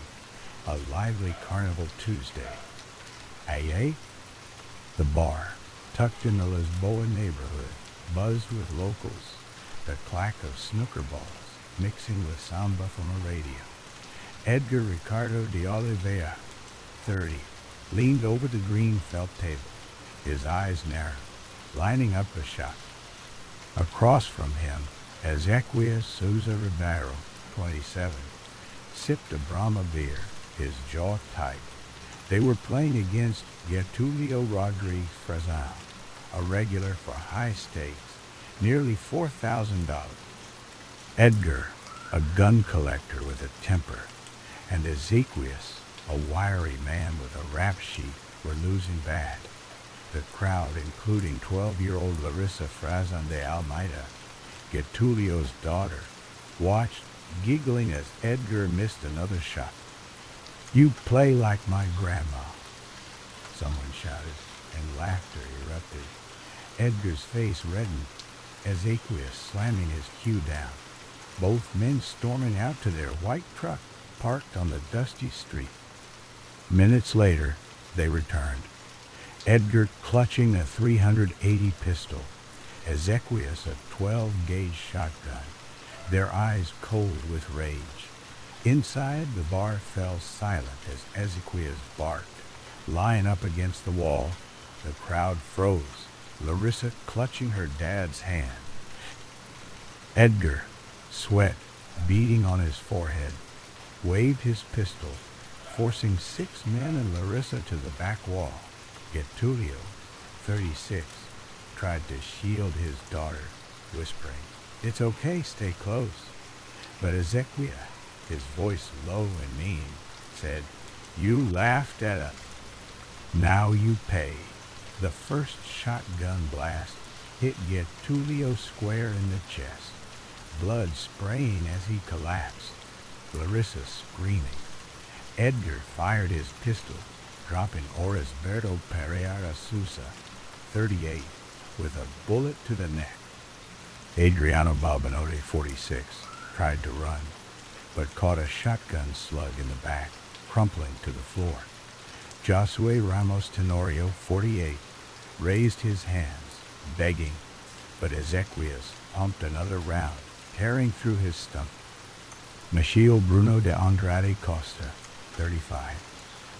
a lively Carnival Tuesday. Aye? The bar, tucked in the Lisboa neighborhood, buzzed with locals, the clack of snooker balls mixing with samba from a radio. Edgar Ricardo de Oliveira, 30, leaned over the green felt table, his eyes narrow, lining up a shot. Across from him, Ezequiel Souza Ribeiro, 27, sipped a Brahma beer, his jaw tight. They were playing against Getulio Rodriguez Frazão, a regular for high stakes, nearly $4,000. Edgar, a gun collector with a temper, and Ezequiel, a wiry man with a rap sheet, were losing bad. The crowd, including 12-year-old Larissa Frazão de Almeida, Getulio's daughter, watched, giggling as Edgar missed another shot. "You play like my grandma," someone shouted, and laughter erupted. Edgar's face reddened, Ezequiel slamming his cue down, both men storming out to their white truck parked on the dusty street. Minutes later, they returned, Edgar clutching a 380 pistol, Ezequias a 12-gauge shotgun, their eyes cold with rage. Inside, the bar fell silent as Ezequias barked. Lying up against the wall, the crowd froze, Larissa clutching her dad's hand. Edgar, sweat beading on his forehead, waved his pistol, forcing 6 men and Larissa to the back wall. Getulio, 36, tried to shield his daughter, whispering, "It's okay, stay close." But Ezequiel, his voice low and mean, said, "You laughed at us. Now you pay." The first shotgun blast hit Getulio square in the chest, blood spraying as he collapsed, Larissa screaming. Edgar fired his pistol, dropping Orisberto Pereira Sousa, 38, with a bullet to the neck. Adriano Balbinotti, 46, tried to run, but caught a shotgun slug in the back, crumpling to the floor. Josue Ramos Tenorio, 48, raised his hands, begging, but Ezequias pumped another round, tearing through his stomach. Michiel Bruno de Andrade Costa, 35,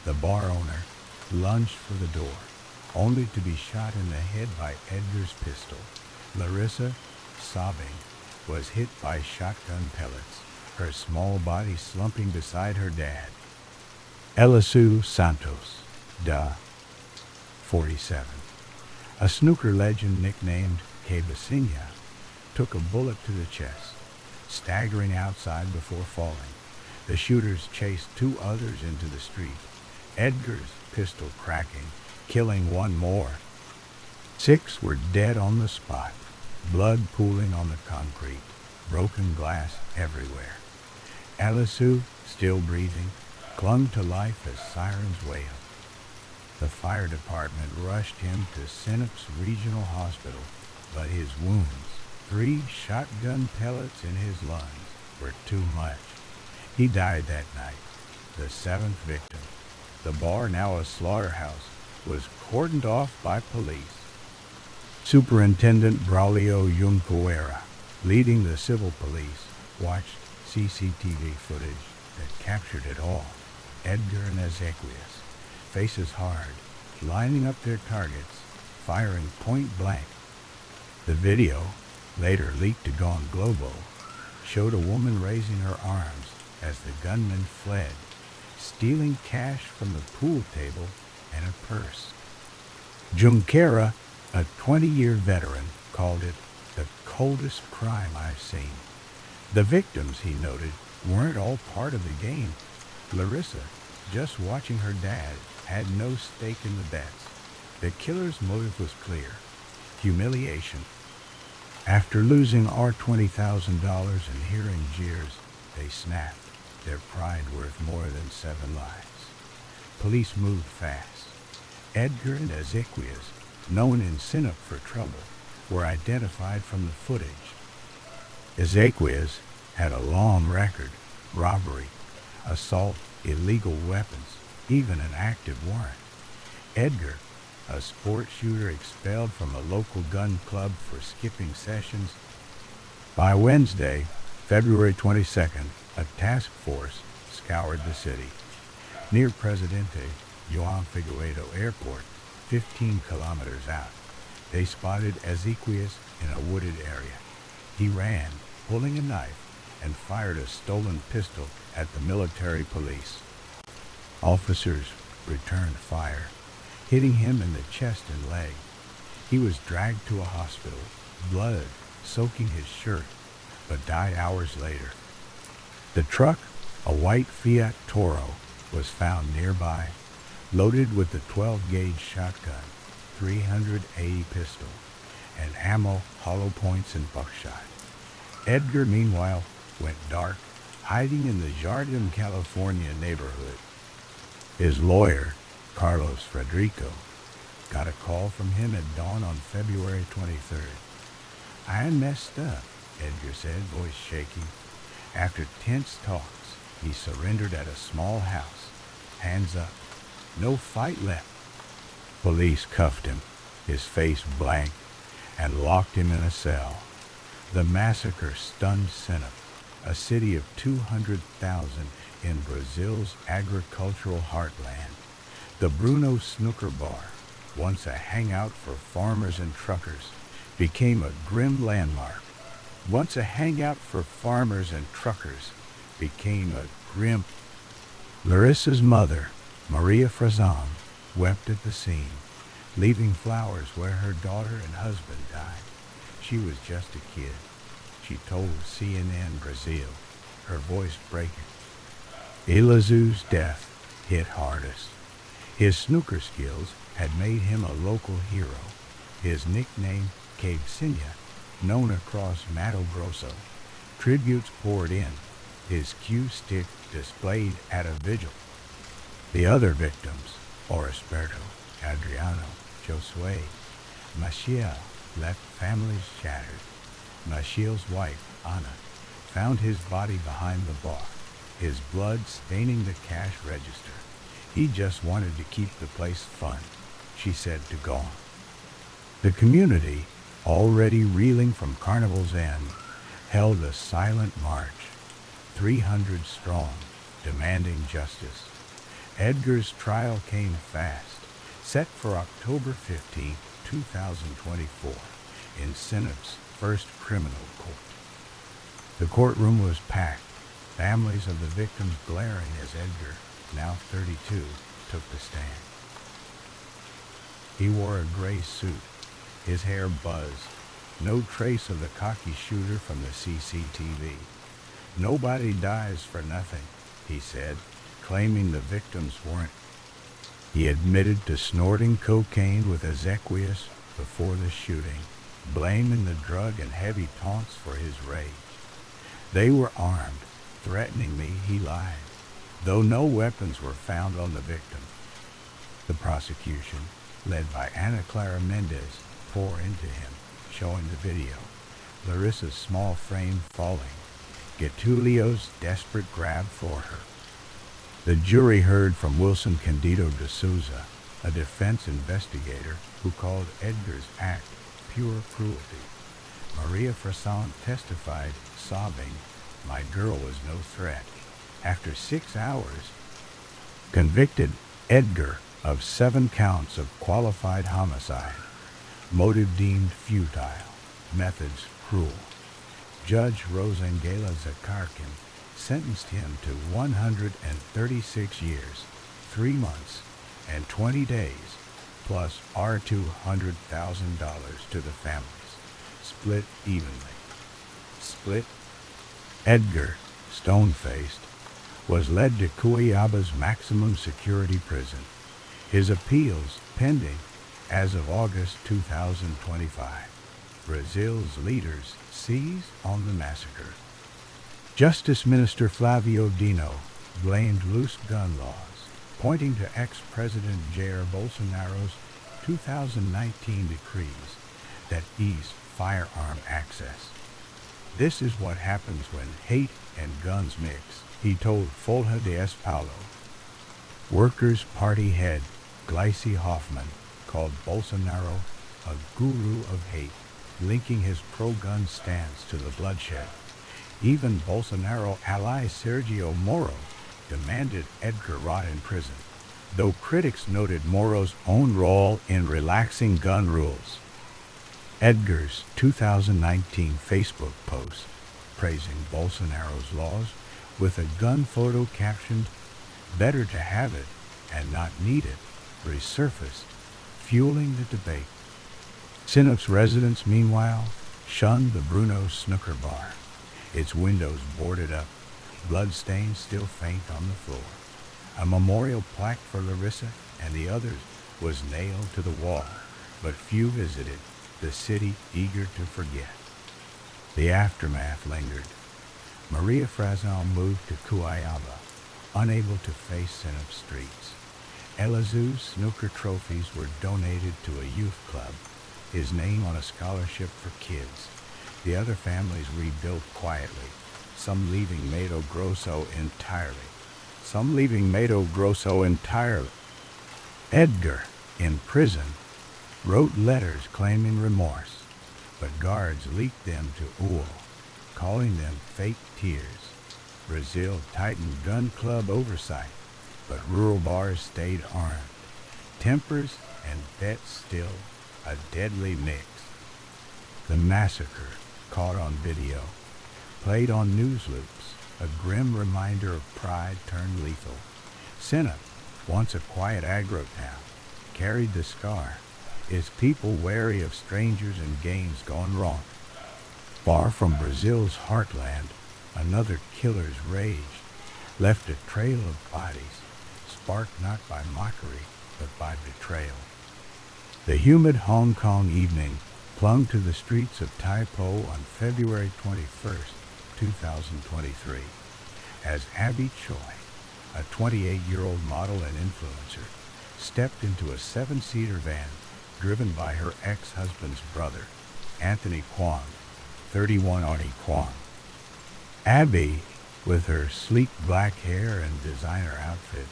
the bar owner, lunged for the door, only to be shot in the head by Edgar's pistol. Larissa, sobbing, was hit by shotgun pellets, her small body slumping beside her dad. Elisu Santos, da, 47, a snooker legend nicknamed Cabasinya, took a bullet to the chest, staggering outside before falling. The shooters chased 2 others into the street, Edgar's pistol cracking, killing 1 more. 6 were dead on the spot, blood pooling on the concrete, broken glass everywhere. Elisu, still breathing, clung to life as sirens wailed. The fire department rushed him to Sinop's regional hospital, but his wounds, 3 shotgun pellets in his lungs, were too much. He died that night, the 7th victim. The bar, now a slaughterhouse, was cordoned off by police. Superintendent Braulio Junqueira, leading the civil police, watched CCTV footage that captured it all. Edgar and Ezequias, faces hard, lining up their targets, firing point blank. The video, later leaked to Gone Globo, showed a woman raising her arms as the gunman fled, stealing cash from the pool table and a purse. Junqueira, a 20-year veteran, called it the coldest crime I've seen. The victims, he noted, weren't all part of the game. Larissa, just watching her dad, had no stake in the bets. The killer's motive was clear: humiliation. After losing our $20,000 and hearing jeers, they snapped, their pride worth more than 7 lives. Police moved fast. Edgar and Ezequias, known in Sinop for trouble, were identified from the footage. Ezequias had a long record: robbery, assault, illegal weapons, even an active warrant. Edgar, a sport shooter expelled from a local gun club for skipping sessions. By Wednesday, February 22nd, a task force scoured the city. Near Presidente João Figueiredo Airport, 15 kilometers out, they spotted Ezequias in a wooded area. He ran, pulling a knife, and fired a stolen pistol at the military police. Officers returned fire, hitting him in the chest and leg. He was dragged to a hospital, blood soaking his shirt, but died hours later. The truck, a white Fiat Toro, was found nearby, loaded with the 12-gauge shotgun, 380 pistol, and ammo, hollow points, and buckshot. Edgar, meanwhile, went dark, hiding in the Jardin, California neighborhood. His lawyer, Carlos Frederico, got a call from him at dawn on February 23rd. "I messed up," Edgar said, voice shaking. After tense talks, he surrendered at a small house, hands up. No fight left. Police cuffed him, his face blank, and locked him in a cell. The massacre stunned Sinop, a city of 200,000 in Brazil's agricultural heartland. The Bruno Snooker Bar, once a hangout for farmers and truckers, became a grim landmark. Once a hangout for farmers and truckers became a grim. Larissa's mother, Maria Frazan, wept at the scene, leaving flowers where her daughter and husband died. She was just a kid, she told CNN Brazil, her voice breaking. Elazu's death hit hardest. His snooker skills had made him a local hero. His nickname, Cabecinha, known across Mato Grosso. Tributes poured in, his cue stick displayed at a vigil. The other victims, Orisberto, Adriano, Josue, Maciel, left families shattered. Maciel's wife, Ana, found his body behind the bar, his blood staining the cash register. He just wanted to keep the place fun, she said to Gone. The community, already reeling from Carnival's end, held a silent march, 300 strong, demanding justice. Edgar's trial came fast, set for October 15, 2024, in Sinop's first criminal court. The courtroom was packed, families of the victims glaring as Edgar, now 32, took the stand. He wore a gray suit, his hair buzzed, no trace of the cocky shooter from the CCTV. Nobody dies for nothing, he said, claiming the victims weren't. He admitted to snorting cocaine with Ezequias before the shooting, blaming the drug and heavy taunts for his rage. They were armed, threatening me, he lied, though no weapons were found on the victim. The prosecution, led by Ana Clara Mendez, poured into him, showing the video, Larissa's small frame falling, Getulio's desperate grab for her. The jury heard from Wilson Candido de Souza, a defense investigator who called Edgar's act pure cruelty. Maria Frazan testified, sobbing, "My girl was no threat." After 6 hours, convicted Edgar of 7 counts of qualified homicide, motive deemed futile, methods cruel. Judge Rosangela Zakarkin sentenced him to 136 years, 3 months, and 20 days, plus $200,000 to the families, split evenly. Edgar, stone-faced, was led to Cuiaba's maximum security prison, his appeals pending as of August 2025. Brazil's leaders seized on the massacre. Justice Minister Flavio Dino blamed loose gun laws, pointing to ex-President Jair Bolsonaro's 2019 decrees that eased firearm access. "This is what happens when hate and guns mix," he told Folha de S. Paulo. Workers' Party head Gleice Hoffmann called Bolsonaro a guru of hate, linking his pro-gun stance to the bloodshed. Even Bolsonaro ally Sergio Moro demanded Edgar rot in prison, though critics noted Moro's own role in relaxing gun rules. Edgar's 2019 Facebook post praising Bolsonaro's laws with a gun photo captioned, "Better to have it and not need it," resurfaced, fueling the debate. Sinop's residents, meanwhile, shunned the Bruno Snooker Bar, its windows boarded up, bloodstains still faint on the floor. A memorial plaque for Larissa and the others was nailed to the wall, but few visited, the city eager to forget. The aftermath lingered. Maria Frazan moved to Cuiabá, unable to face Sinop streets. Elazu's snooker trophies were donated to a youth club, his name on a scholarship for kids. The other families rebuilt quietly, some leaving Mato Grosso entirely. Edgar, in prison, wrote letters claiming remorse, but guards leaked them to UOL, calling them fake tears. Brazil tightened gun club oversight, but rural bars stayed armed. Tempers and bets still a deadly mix. The massacre, caught on video, played on news loops, a grim reminder of pride turned lethal. Sinop, once a quiet agro town, carried the scar, its people wary of strangers and games gone wrong. Far from Brazil's heartland, another killer's rage left a trail of bodies, sparked not by mockery, but by betrayal. The humid Hong Kong evening clung to the streets of Tai Po on February 21st, 2023, as Abby Choi, a 28-year-old model and influencer, stepped into a 7-seater van driven by her ex-husband's brother, Anthony Kwong, 31 Arnie Kwong. Abby, with her sleek black hair and designer outfit,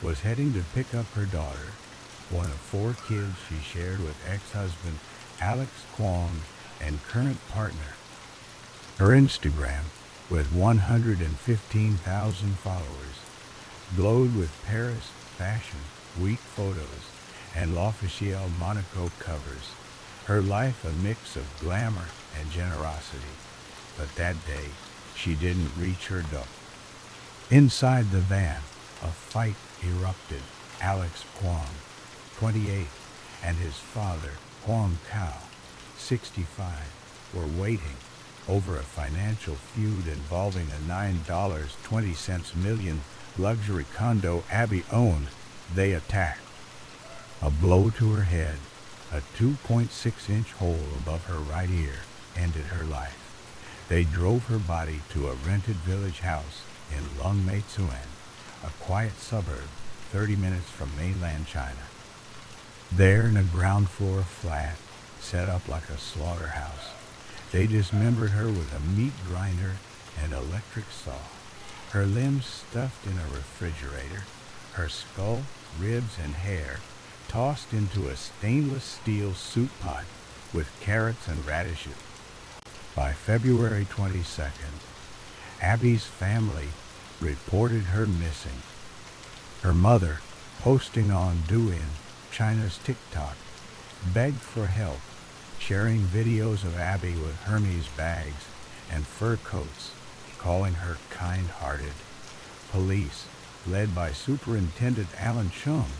was heading to pick up her daughter, one of 4 kids she shared with ex-husband Alex Kwong and current partner. Her Instagram, with 115,000 followers, glowed with Paris Fashion Week photos and L'Officiel Monaco covers, her life a mix of glamour and generosity. But that day, she didn't reach her goal. Inside the van, a fight erupted. Alex Kwong, 28, and his father, Kwong Kao, 65, were waiting over a financial feud involving a $9.20 million luxury condo Abby owned. They attacked. A blow to her head, a 2.6-inch hole above her right ear, ended her life. They drove her body to a rented village house in Lung Mei Tsuen, a quiet suburb 30 minutes from mainland China. There, in a ground floor flat, set up like a slaughterhouse, they dismembered her with a meat grinder and electric saw, her limbs stuffed in a refrigerator, her skull, ribs, and hair tossed into a stainless steel soup pot with carrots and radishes. By February 22nd, Abby's family reported her missing. Her mother, posting on Douyin, China's TikTok, begged for help, sharing videos of Abby with Hermes bags and fur coats, calling her kind-hearted. Police, led by Superintendent Alan Chung,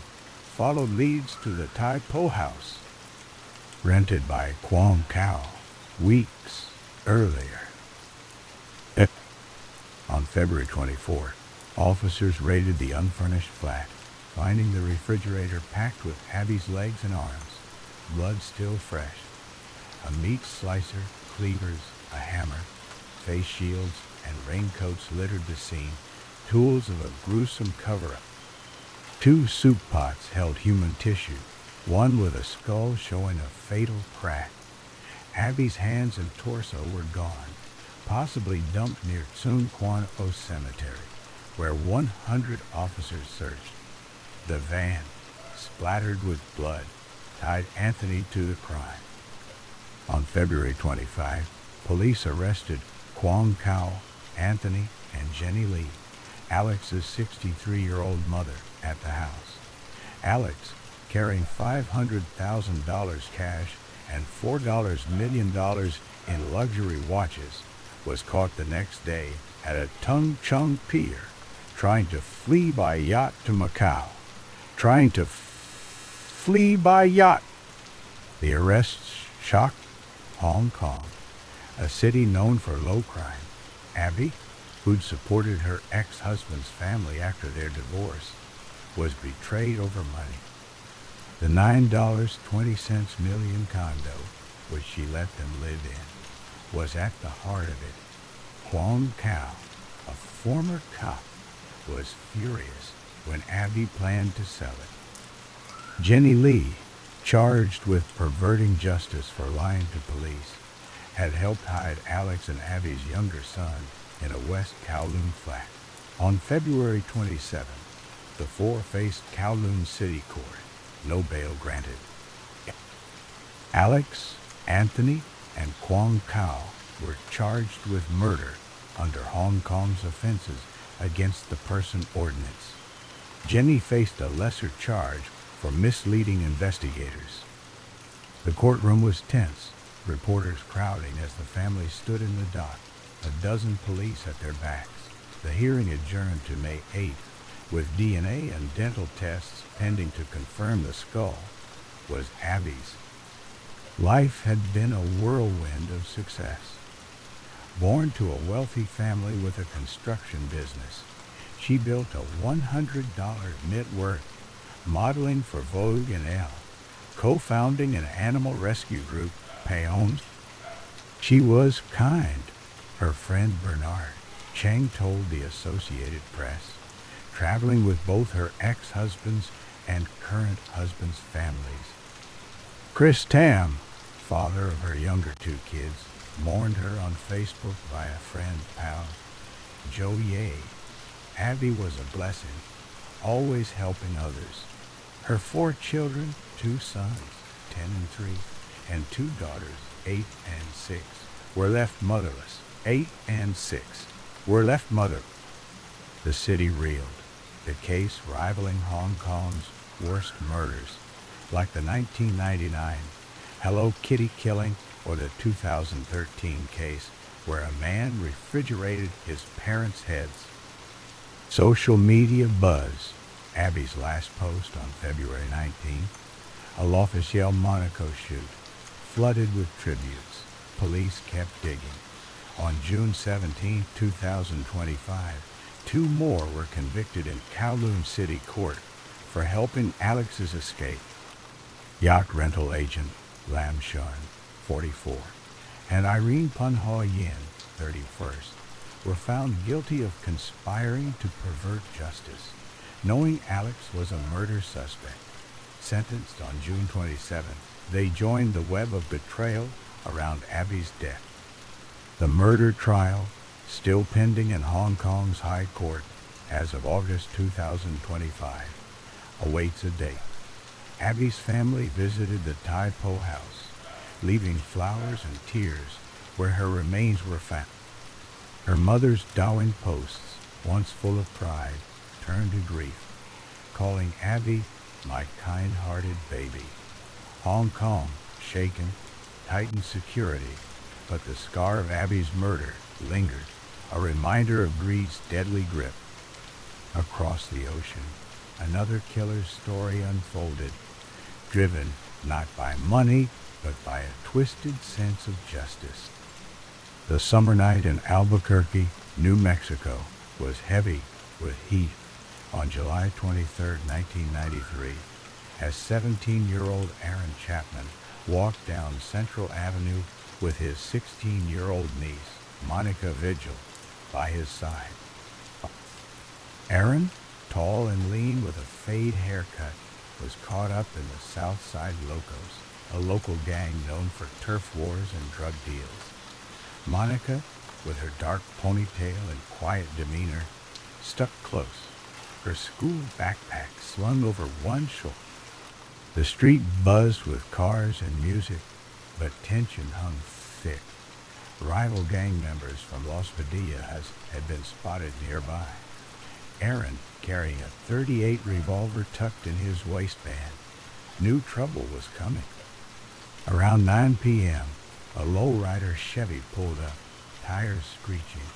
followed leads to the Tai Po house, rented by Kwong Kao weeks earlier. On February 24, officers raided the unfurnished flat, finding the refrigerator packed with Abby's legs and arms, blood still fresh. A meat slicer, cleavers, a hammer, face shields, and raincoats littered the scene, tools of a gruesome cover-up. 2 soup pots held human tissue, one with a skull showing a fatal crack. Abby's hands and torso were gone, possibly dumped near Tsun Quan O Cemetery, where 100 officers searched. The van, splattered with blood, tied Anthony to the crime. On February 25, police arrested Kwong Kao, Anthony, and Jenny Lee, Alex's 63-year-old mother, at the house. Alex, carrying $500,000 cash and $4 million in luxury watches, was caught the next day at a Tung Chung pier, trying to flee by yacht to Macau. The arrests shocked Hong Kong, a city known for low crime. Abby, who'd supported her ex-husband's family after their divorce, was betrayed over money. The $9.20 million condo, which she let them live in, was at the heart of it. Kwong Kao, a former cop, was furious when Abby planned to sell it. Jenny Lee, charged with perverting justice for lying to police, had helped hide Alex and Abby's younger son in a West Kowloon flat. On February 27th, the 4 faced Kowloon City Court, no bail granted. Alex, Anthony, and Kwong Kao were charged with murder under Hong Kong's Offenses Against the Person Ordinance. Jenny faced a lesser charge for misleading investigators. The courtroom was tense, reporters crowding as the family stood in the dock, a dozen police at their backs. The hearing adjourned to May 8th, with DNA and dental tests pending to confirm the skull was Abby's. Life had been a whirlwind of success. Born to a wealthy family with a construction business, she built a $100 net worth, modeling for Vogue and Elle, co-founding an animal rescue group, Peons. She was kind, her friend Bernard Cheng told the Associated Press, traveling with both her ex-husband's and current husband's families. Chris Tam, father of her younger two kids, mourned her on Facebook by a friend, pal, Joe Ye. Abby was a blessing, always helping others. Her 4 children, 2 sons, 10 and 3, and 2 daughters, 8 and 6, were left motherless. 8 and 6 were left motherless. The city reeled, the case rivaling Hong Kong's worst murders, like the 1999 Hello Kitty killing or the 2013 case where a man refrigerated his parents' heads. Social media buzz. Abby's last post on February 19th, a L'Officiel Monaco shoot, flooded with tributes. Police kept digging. On June 17, 2025, 2 more were convicted in Kowloon City Court for helping Alex's escape. Yacht rental agent Lam Shun, 44, and Irene Punho Yin, 31st, were found guilty of conspiring to pervert justice, knowing Alex was a murder suspect. Sentenced on June 27, they joined the web of betrayal around Abby's death. The murder trial, still pending in Hong Kong's High Court as of August 2025, awaits a date. Abby's family visited the Tai Po house, leaving flowers and tears where her remains were found. Her mother's Dowing posts, once full of pride, turned to grief, calling Abby my kind-hearted baby. Hong Kong, shaken, tightened security, but the scar of Abby's murder lingered, a reminder of greed's deadly grip. Across the ocean, another killer's story unfolded, driven not by money, but by a twisted sense of justice. The summer night in Albuquerque, New Mexico, was heavy with heat on July 23, 1993, as 17-year-old Aaron Chapman walked down Central Avenue with his 16-year-old niece, Monica Vigil, by his side. Aaron, tall and lean with a fade haircut, was caught up in the South Side Locos, a local gang known for turf wars and drug deals. Monica, with her dark ponytail and quiet demeanor, stuck close, her school backpack slung over one shoulder. The street buzzed with cars and music, but tension hung thick. Rival gang members from Los Padillas had been spotted nearby. Aaron, carrying a .38 revolver tucked in his waistband, knew trouble was coming. Around 9 p.m., a lowrider Chevy pulled up, tires screeching,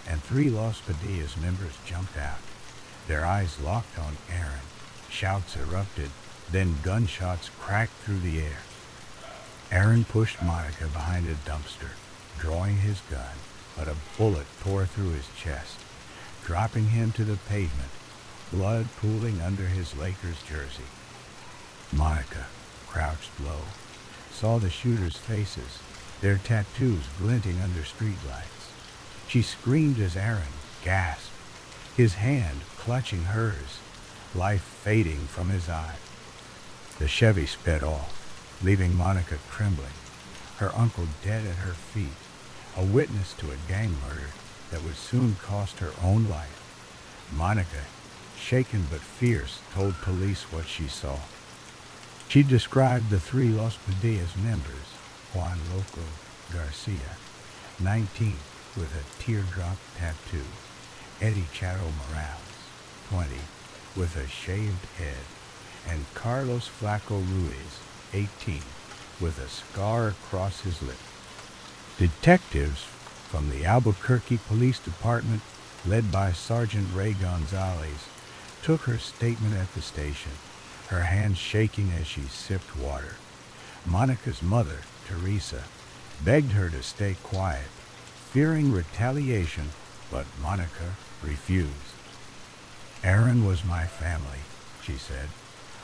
and 3 Los Padillas members jumped out. Their eyes locked on Aaron. Shouts erupted, then gunshots cracked through the air. Aaron pushed Monica behind a dumpster, drawing his gun, but a bullet tore through his chest, dropping him to the pavement, blood pooling under his Lakers jersey. Monica, crouched low, saw the shooters' faces, their tattoos glinting under streetlights. She screamed as Aaron gasped, his hand clutching hers, life fading from his eyes. The Chevy sped off, leaving Monica trembling, her uncle dead at her feet, a witness to a gang murder that would soon cost her own life. Monica, shaken but fierce, told police what she saw. She described the three Los Padillas members: Juan Loco Garcia, 19, with a teardrop tattoo; Eddie Charo Morales, 20, with a shaved head; and Carlos Flaco Ruiz, 18, with a scar across his lip. Detectives from the Albuquerque Police Department, led by Sergeant Ray Gonzalez, took her statement at the station, her hands shaking as she sipped water. Monica's mother, Teresa, begged her to stay quiet, fearing retaliation, but Monica refused. "Aaron was my family," she said,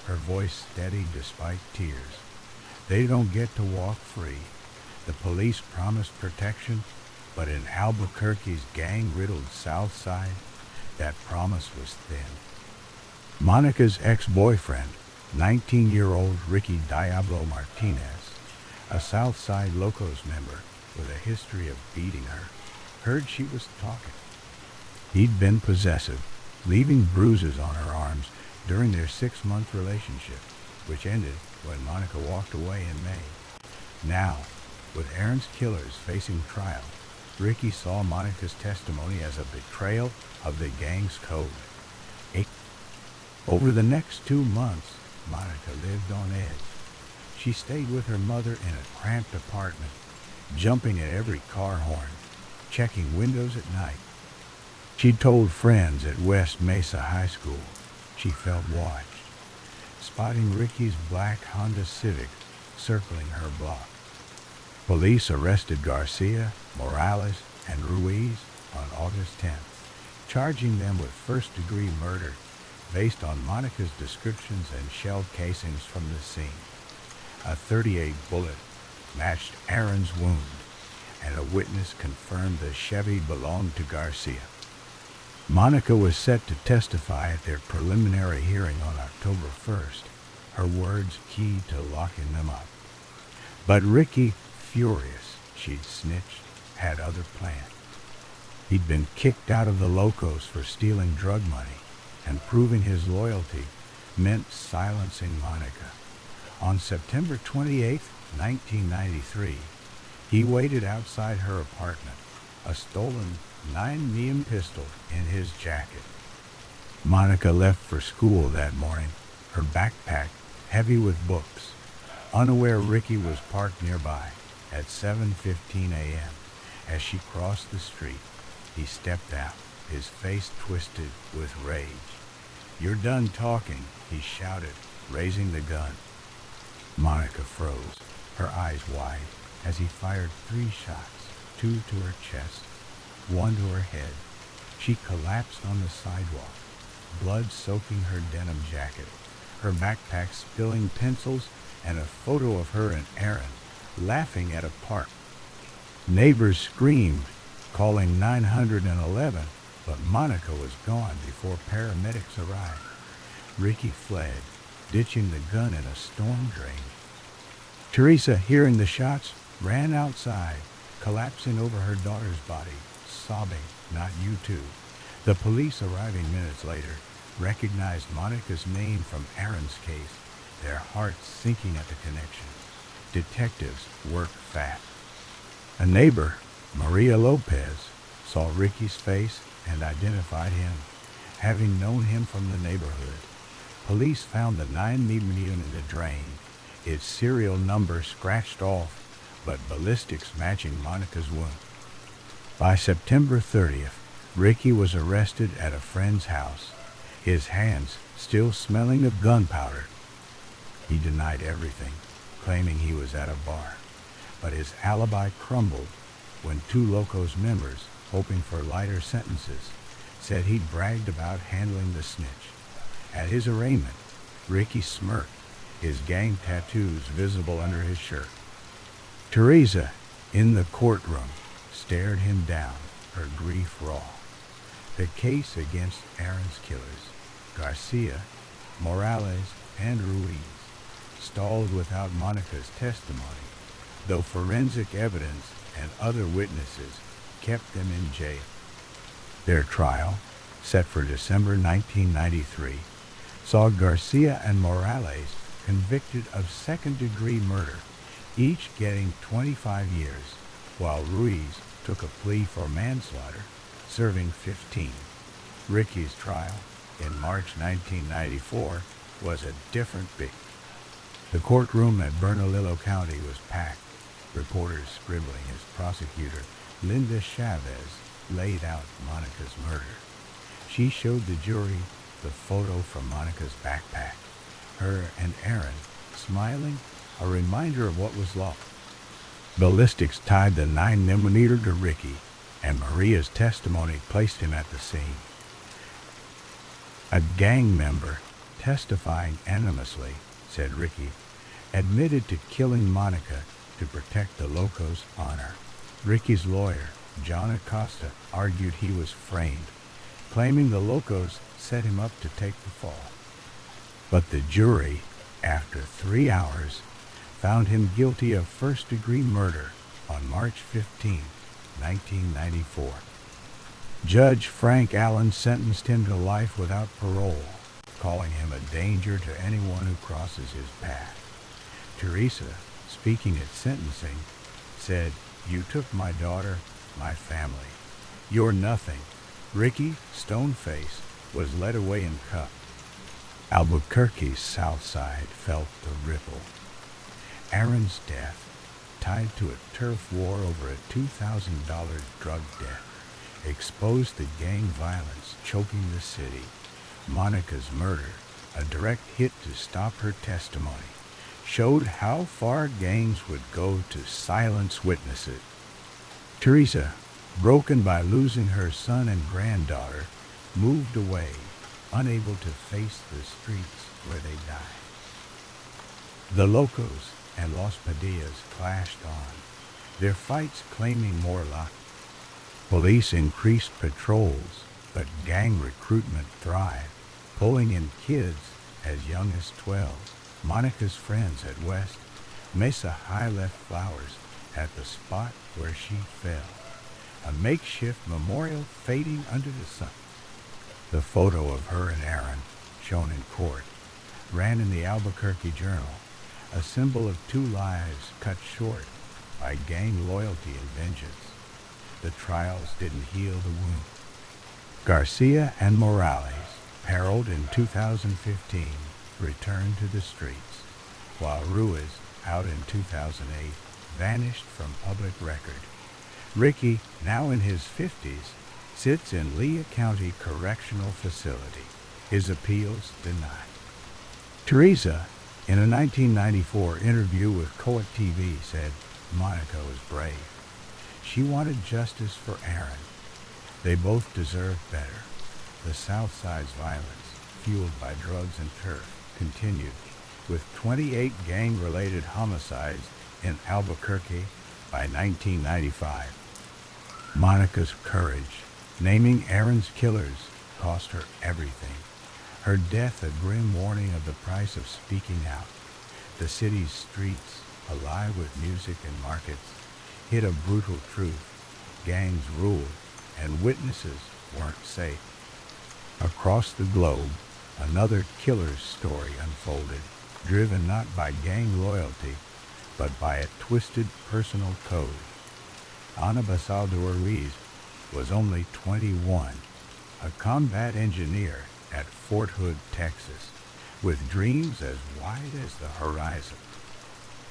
her voice steady despite tears. "They don't get to walk free. The police promised protection, but in Albuquerque's gang-riddled South Side, that promise was thin." Monica's ex-boyfriend, 19-year-old Ricky Diablo Martinez, a South Side Locos member with a history of beating her, heard she was talking. He'd been possessive, leaving bruises on her arms during their 6-month relationship, which ended when Monica walked away in May. Now, with Aaron's killers facing trial, Ricky saw Monica's testimony as a betrayal of the gang's code. Over the next 2 months, Monica lived on edge. She stayed with her mother in a cramped apartment, jumping at every car horn, checking windows at night. She told friends at West Mesa High School she felt watched, spotting Ricky's black Honda Civic circling her block. Police arrested Garcia, Morales, and Ruiz on August 10th, charging them with first-degree murder based on Monica's descriptions and shell casings from the scene. A .38 bullet matched Aaron's wound, and a witness confirmed the Chevy belonged to Garcia. Monica was set to testify at their preliminary hearing on October 1st, her words key to locking them up. But Ricky, furious she'd snitched, had other plans. He'd been kicked out of the Locos for stealing drug money, and proving his loyalty meant silencing Monica. On September 28, 1993, he waited outside her apartment, a stolen 9mm pistol in his jacket. Monica left for school that morning, her backpack heavy with books, unaware Ricky was parked nearby. At 7:15 a.m., as she crossed the street, he stepped out, his face twisted with rage. "You're done talking," he shouted, raising the gun. Monica froze, her eyes wide, as he fired 3 shots, 2 to her chest, 1 to her head. She collapsed on the sidewalk, blood soaking her denim jacket, her backpack spilling pencils, and a photo of her and Aaron laughing at a park. Neighbors screamed, calling 911, but Monica was gone before paramedics arrived. Ricky fled, ditching the gun in a storm drain. Teresa, hearing the shots, ran outside, collapsing over her daughter's body, sobbing, "Not you too." The police, arriving minutes later, recognized Monica's name from Aaron's case, their hearts sinking at the connection. Detectives worked fast. A neighbor, Maria Lopez, saw Ricky's face and identified him, having known him from the neighborhood. Police found the 9mm in the drain, its serial number scratched off, but ballistics matching Monica's wound. By September 30th, Ricky was arrested at a friend's house, his hands still smelling of gunpowder. He denied everything, claiming he was at a bar, but his alibi crumbled when 2 Locos members, hoping for lighter sentences, said he'd bragged about handling the snitch. At his arraignment, Ricky smirked, his gang tattoos visible under his shirt. Teresa, in the courtroom, stared him down, her grief raw. The case against Aaron's killers, Garcia, Morales, and Ruiz, stalled without Monica's testimony, though forensic evidence and other witnesses kept them in jail. Their trial, set for December 1993, saw Garcia and Morales convicted of second-degree murder, each getting 25 years, while Ruiz took a plea for manslaughter, serving 15. Ricky's trial, in March 1994, was a different beast. The courtroom at Bernalillo County was packed, reporters scribbling as prosecutor Linda Chavez laid out Monica's murder. She showed the jury the photo from Monica's backpack, her and Aaron smiling, a reminder of what was lost. Ballistics tied the 9mm to Ricky, and Maria's testimony placed him at the scene. A gang member, testifying anonymously, said Ricky, admitted to killing Monica to protect the Locos' honor. Ricky's lawyer, John Acosta, argued he was framed, claiming the Locos set him up to take the fall. But the jury, after 3 hours, found him guilty of first-degree murder on March 15, 1994. Judge Frank Allen sentenced him to life without parole, calling him a danger to anyone who crosses his path. Teresa, speaking at sentencing, said, "You took my daughter, my family. You're nothing." Ricky, stone-faced, was led away in cuffs. Albuquerque's south side felt the ripple. Aaron's death, tied to a turf war over a $2,000 drug debt, exposed the gang violence choking the city. Monica's murder, a direct hit to stop her testimony, showed how far gangs would go to silence witnesses. Teresa, broken by losing her son and granddaughter, moved away, unable to face the streets where they died. The Locos and Los Padillas clashed on, their fights claiming more luck. Police increased patrols, but gang recruitment thrived, pulling in kids as young as 12. Monica's friends at West Mesa High left flowers at the spot where she fell, a makeshift memorial fading under the sun. The photo of her and Aaron, shown in court, ran in the Albuquerque Journal, a symbol of 2 lives cut short by gang loyalty and vengeance. The trials didn't heal the wound. Garcia and Morales, paroled in 2015, returned to the streets, while Ruiz, out in 2008, vanished from public record. Ricky, now in his 50s, sits in Lea County Correctional Facility, his appeals denied. Teresa, in a 1994 interview with Coet TV, said Monica was brave. She wanted justice for Aaron. They both deserved better. The South Side's violence, fueled by drugs and turf, continued, with 28 gang-related homicides in Albuquerque by 1995. Monica's courage, naming Aaron's killers, cost her everything. Her death a grim warning of the price of speaking out. The city's streets, alive with music and markets, hid a brutal truth. Gangs ruled, and witnesses weren't safe. Across the globe, another killer's story unfolded, driven not by gang loyalty, but by a twisted personal code. Ana Basaldo Ruiz was only 21, a combat engineer at Fort Hood, Texas, with dreams as wide as the horizon.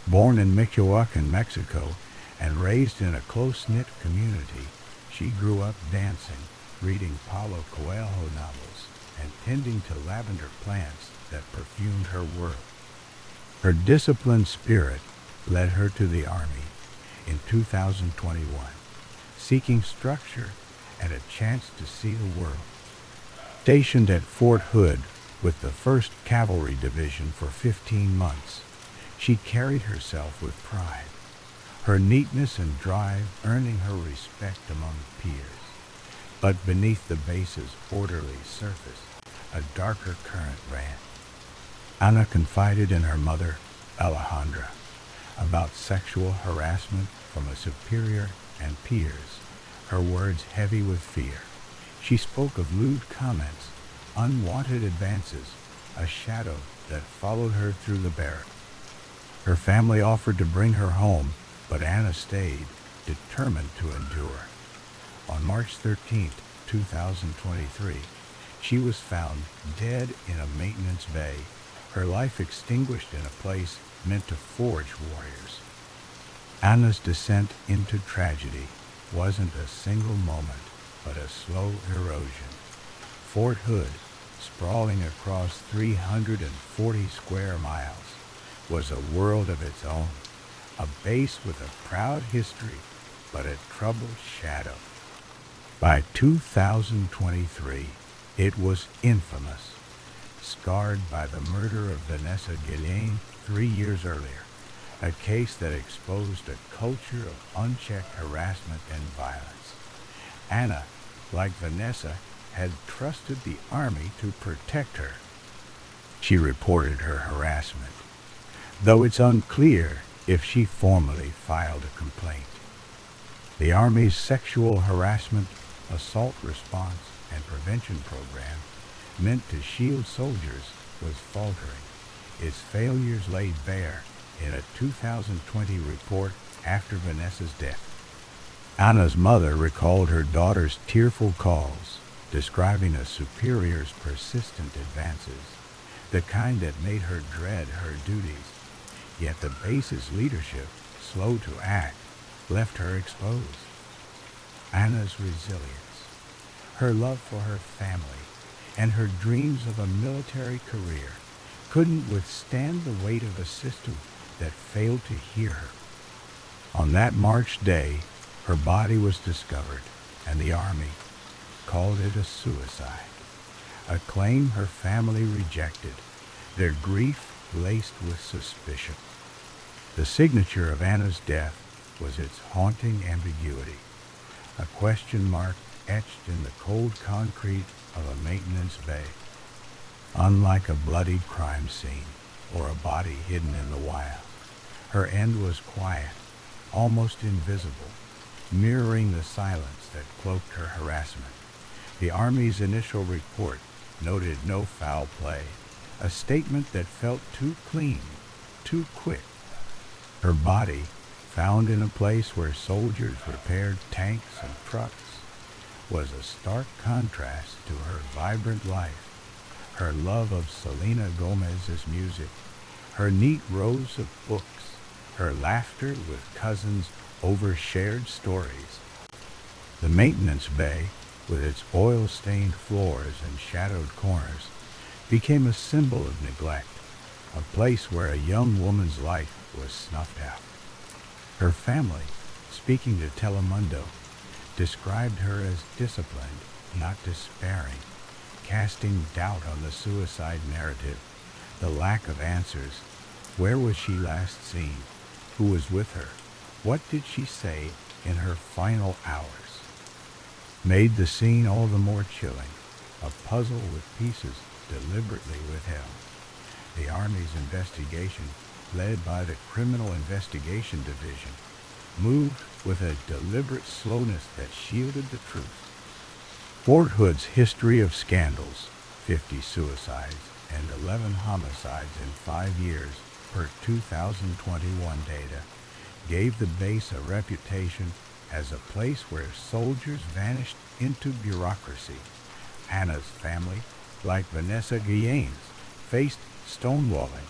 Born in Michoacan, Mexico, and raised in a close-knit community, she grew up dancing, reading Paulo Coelho novels, and tending to lavender plants that perfumed her world. Her disciplined spirit led her to the Army in 2021, seeking structure and a chance to see the world. Stationed at Fort Hood with the 1st Cavalry Division for 15 months, she carried herself with pride, her neatness and drive earning her respect among peers. But beneath the base's orderly surface, a darker current ran. Ana confided in her mother, Alejandra, about sexual harassment from a superior and peers, her words heavy with fear. She spoke of lewd comments, unwanted advances, a shadow that followed her through the barracks. Her family offered to bring her home, but Anna stayed, determined to endure. On March 13th, 2023, she was found dead in a maintenance bay, her life extinguished in a place meant to forge warriors. Anna's descent into tragedy wasn't a single moment, but a slow erosion. Fort Hood, sprawling across 340 square miles, was a world of its own, a base with a proud history, but a troubled shadow. By 2023, it was infamous, scarred by the murder of Vanessa Guillén 3 years earlier, a case that exposed a culture of unchecked harassment and violence. Anna, like Vanessa, had trusted the Army to protect her. She reported her harassment, though it's unclear if she formally filed a complaint. The Army's sexual harassment, assault response, and prevention program, meant to shield soldiers, was faltering, its failures laid bare in a 2020 report after Vanessa's death. Anna's mother recalled her daughter's tearful calls, describing a superior's persistent advances, the kind that made her dread her duties. Yet the base's leadership, slow to act, left her exposed. Anna's resilience, her love for her family, and her dreams of a military career couldn't withstand the weight of a system that failed to hear her. On that March day, her body was discovered, and the Army called it a suicide, a claim her family rejected, their grief laced with suspicion. The signature of Anna's death was its haunting ambiguity, a question mark etched in the cold concrete of a maintenance bay. Unlike a bloodied crime scene or a body hidden in the wild, her end was quiet, almost invisible, mirroring the silence that cloaked her harassment. The Army's initial report noted no foul play, a statement that felt too clean, too quick. Her body, found in a place where soldiers repaired tanks and trucks, was a stark contrast to her vibrant life, her love of Selena Gomez's music, her neat rows of books, her laughter with cousins over shared stories. The maintenance bay, with its oil-stained floors and shadowed corners, became a symbol of neglect, a place where a young woman's life was snuffed out. Her family, speaking to Telemundo, described her as disciplined, not despairing, casting doubt on the suicide narrative, the lack of answers. Where was she last seen? Who was with her? What did she say in her final hours? Made the scene all the more chilling, a puzzle with pieces deliberately withheld. The Army's investigation, led by the Criminal Investigation Division, moved with a deliberate slowness that shielded the truth. Fort Hood's history of scandals, 50 suicides and 11 homicides in 5 years per 2021 data, gave the base a reputation as a place where soldiers vanished into bureaucracy. Anna's family, like Vanessa Guillén's, faced stonewalling.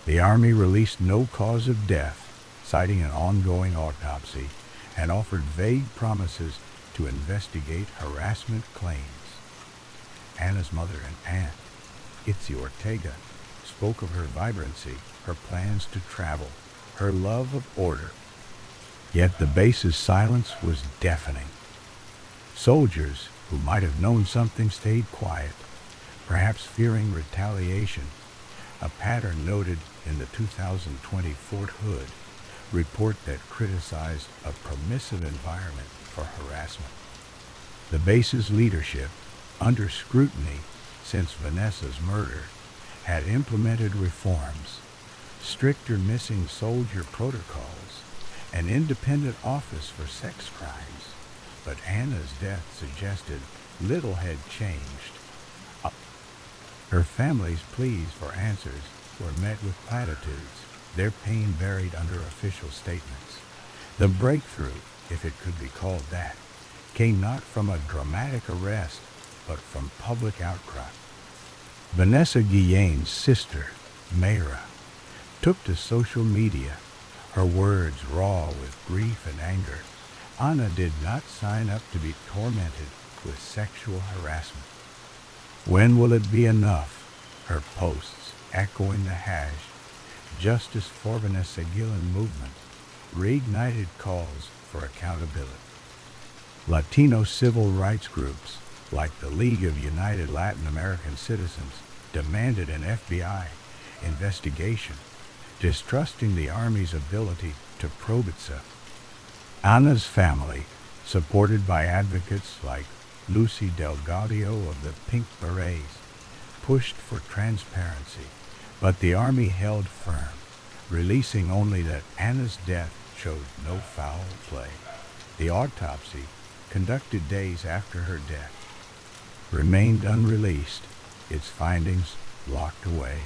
The Army released no cause of death, citing an ongoing autopsy, and offered vague promises to investigate harassment claims. Anna's mother and aunt, Itzi Ortega, spoke of her vibrancy, her plans to travel, her love of order. Yet the base's silence was deafening. Soldiers who might have known something stayed quiet, perhaps fearing retaliation, a pattern noted in the 2020 Fort Hood report that criticized a permissive environment for harassment. The base's leadership, under scrutiny since Vanessa's murder, had implemented reforms, stricter missing soldier protocols, an independent office for sex crimes, but Anna's death suggested little had changed. Her family's pleas for answers were met with platitudes, their pain buried under official statements. The breakthrough, if it could be called that, came not from a dramatic arrest, but from public outcry. Vanessa Guillen's sister, Mayra, took to social media, her words raw with grief and anger. Anna did not sign up to be tormented with sexual harassment. When will it be enough? Her posts echoing the Justice for Vanessa Guillen movement reignited calls for accountability. Latino civil rights groups, like the League of United Latin American Citizens, demanded an FBI investigation, distrusting the Army's ability to probe itself. Anna's family, supported by advocates like Lucy Delgado of the Pink Berets, pushed for transparency, but the Army held firm, releasing only that Anna's death showed no foul play. The autopsy, conducted days after her death, remained unreleased, its findings locked away.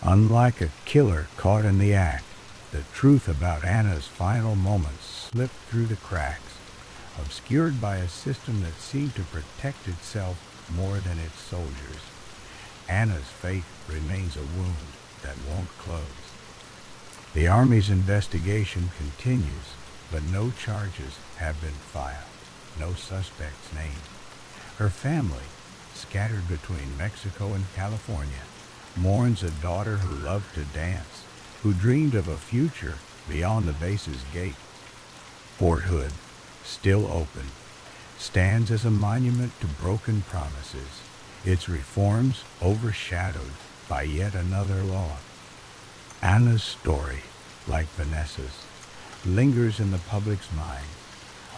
Unlike a killer caught in the act, the truth about Anna's final moments slipped through the cracks, obscured by a system that seemed to protect itself more than its soldiers. Anna's fate remains a wound that won't close. The Army's investigation continues, but no charges have been filed, no suspects named. Her family, scattered between Mexico and California, mourns a daughter who loved to dance, who dreamed of a future beyond the base's gate. Fort Hood, still open, stands as a monument to broken promises, its reforms overshadowed by yet another law. Anna's story, like Vanessa's, lingers in the public's mind,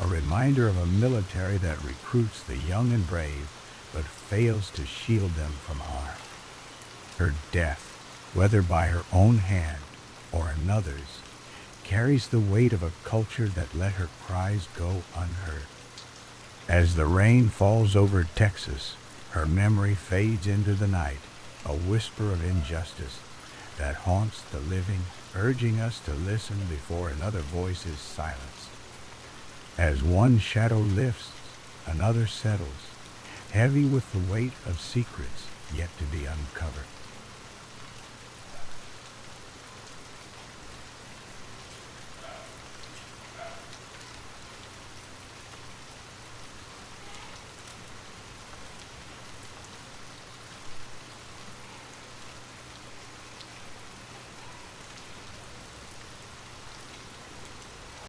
a reminder of a military that recruits the young and brave, but fails to shield them from harm. Her death, whether by her own hand or another's, carries the weight of a culture that let her cries go unheard. As the rain falls over Texas, her memory fades into the night, a whisper of injustice that haunts the living, urging us to listen before another voice is silenced. As one shadow lifts, another settles, heavy with the weight of secrets yet to be uncovered.